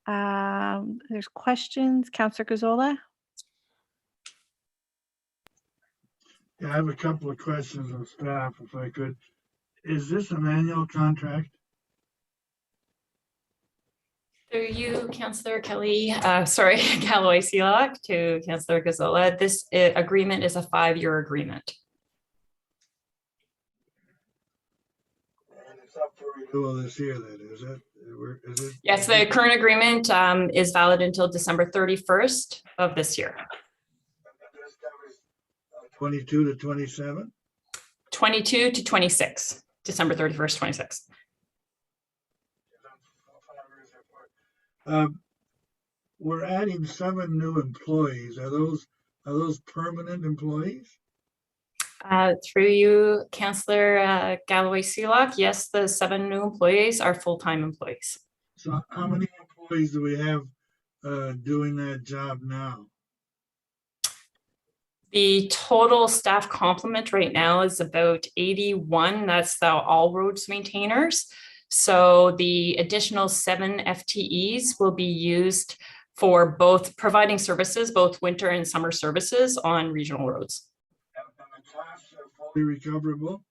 There's questions. Councillor Gazzola. Yeah, I have a couple of questions of staff, if I could. Is this an annual contract? Through you, Councillor Kelly, Galloway Seelock to Councillor Gazzola. This agreement is a 5-year agreement. And it's up for renewal this year then, is it? Yes, the current agreement is valid until December 31st of this year. 22 to 27? 22 to 26, December 31st, 26. We're adding 7 new employees. Are those permanent employees? Through you, Councillor Galloway Seelock, yes, the 7 new employees are full-time employees. So how many employees do we have doing that job now? The total staff complement right now is about 81. That's the all roads maintainers. So the additional 7 FTEs will be used for both providing services, both winter and summer services on regional roads. And the costs are fully recoverable?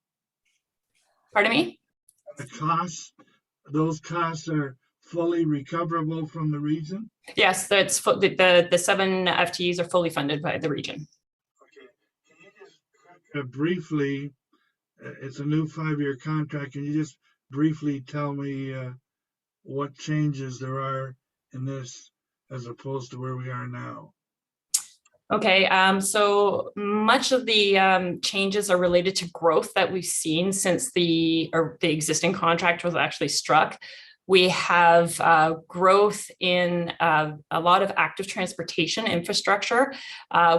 Pardon me? The costs, those costs are fully recoverable from the region? Yes, that's the 7 FTEs are fully funded by the region. Briefly, it's a new 5-year contract. Can you just briefly tell me what changes there are in this as opposed to where we are now? Okay, so much of the changes are related to growth that we've seen since the existing contract was actually struck. We have growth in a lot of active transportation infrastructure,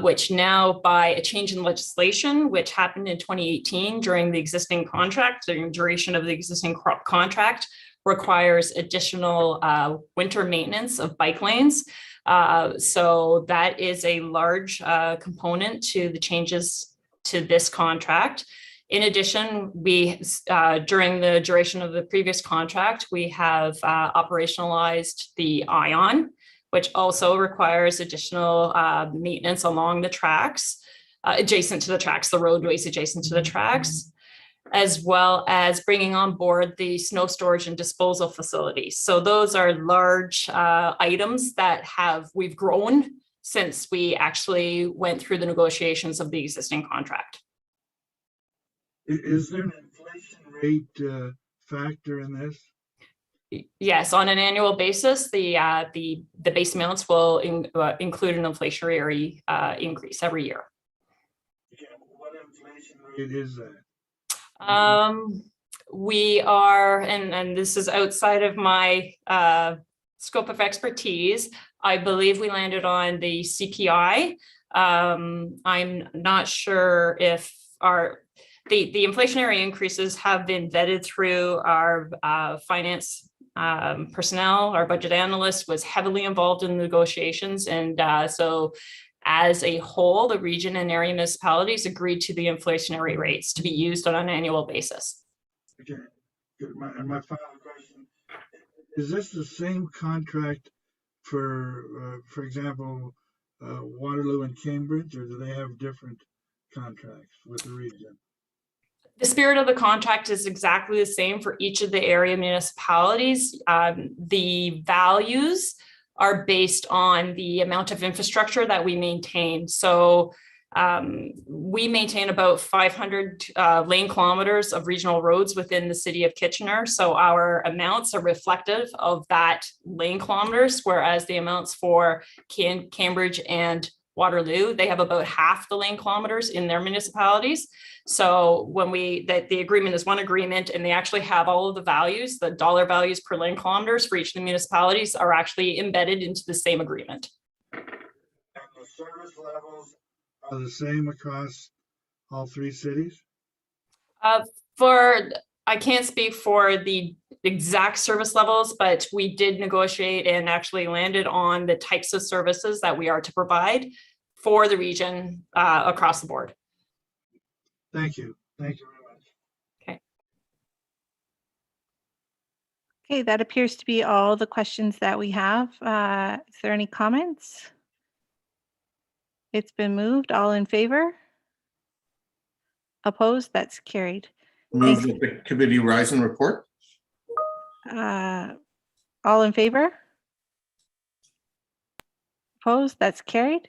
which now by a change in legislation, which happened in 2018 during the existing contract, the duration of the existing contract requires additional winter maintenance of bike lanes. So that is a large component to the changes to this contract. In addition, we, during the duration of the previous contract, we have operationalized the ION, which also requires additional maintenance along the tracks, adjacent to the tracks, the roadways adjacent to the tracks. as well as bringing on board the snow storage and disposal facilities. So those are large items that we've grown since we actually went through the negotiations of the existing contract. Is there an inflation rate factor in this? Yes, on an annual basis, the base amounts will include an inflationary increase every year. What inflation rate is that? We are, and this is outside of my scope of expertise, I believe we landed on the CPI. I'm not sure if the inflationary increases have been vetted through our finance personnel. Our budget analyst was heavily involved in the negotiations, and so as a whole, the region and area municipalities agreed to the inflationary rates to be used on an annual basis. Okay. My final question, is this the same contract for example, Waterloo and Cambridge, or do they have different contracts with the region? The spirit of the contract is exactly the same for each of the area municipalities. The values are based on the amount of infrastructure that we maintain. So we maintain about 500 lane kilometers of regional roads within the city of Kitchener. So our amounts are reflective of that lane kilometers, whereas the amounts for Cambridge and Waterloo, they have about half the lane kilometers in their municipalities. So when the agreement is one agreement, and they actually have all of the values, the dollar values per lane kilometers for each of the municipalities are actually embedded into the same agreement. And the service levels are the same across all three cities? I can't speak for the exact service levels, but we did negotiate and actually landed on the types of services that we are to provide for the region across the board. Thank you. Thank you very much. Okay. Okay, that appears to be all the questions that we have. Is there any comments? It's been moved. All in favor? Opposed? That's carried. Move that the committee rise and report. All in favor? Opposed? That's carried.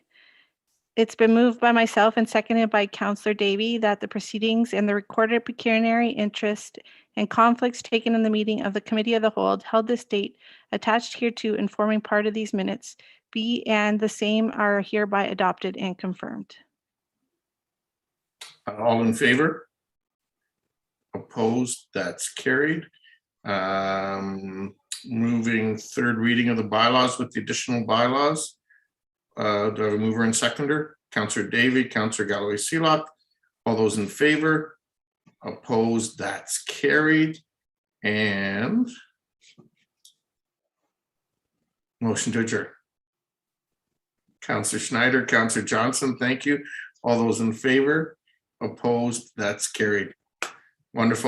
It's been moved by myself and seconded by Councillor Davey that the proceedings and the recorded pecuniary interest and conflicts taken in the meeting of the Committee of the Whole held this date attached hereto and forming part of these minutes be and the same are hereby adopted and confirmed. All in favor? Opposed? That's carried. Moving third reading of the bylaws with the additional bylaws. Do I have a mover and seconder? Councillor Davey, Councillor Galloway-Seelock. All those in favor? Opposed? That's carried. And motion to adjourn. Councillor Schneider, Councillor Johnson, thank you. All those in favor? Opposed? That's carried. Wonderful.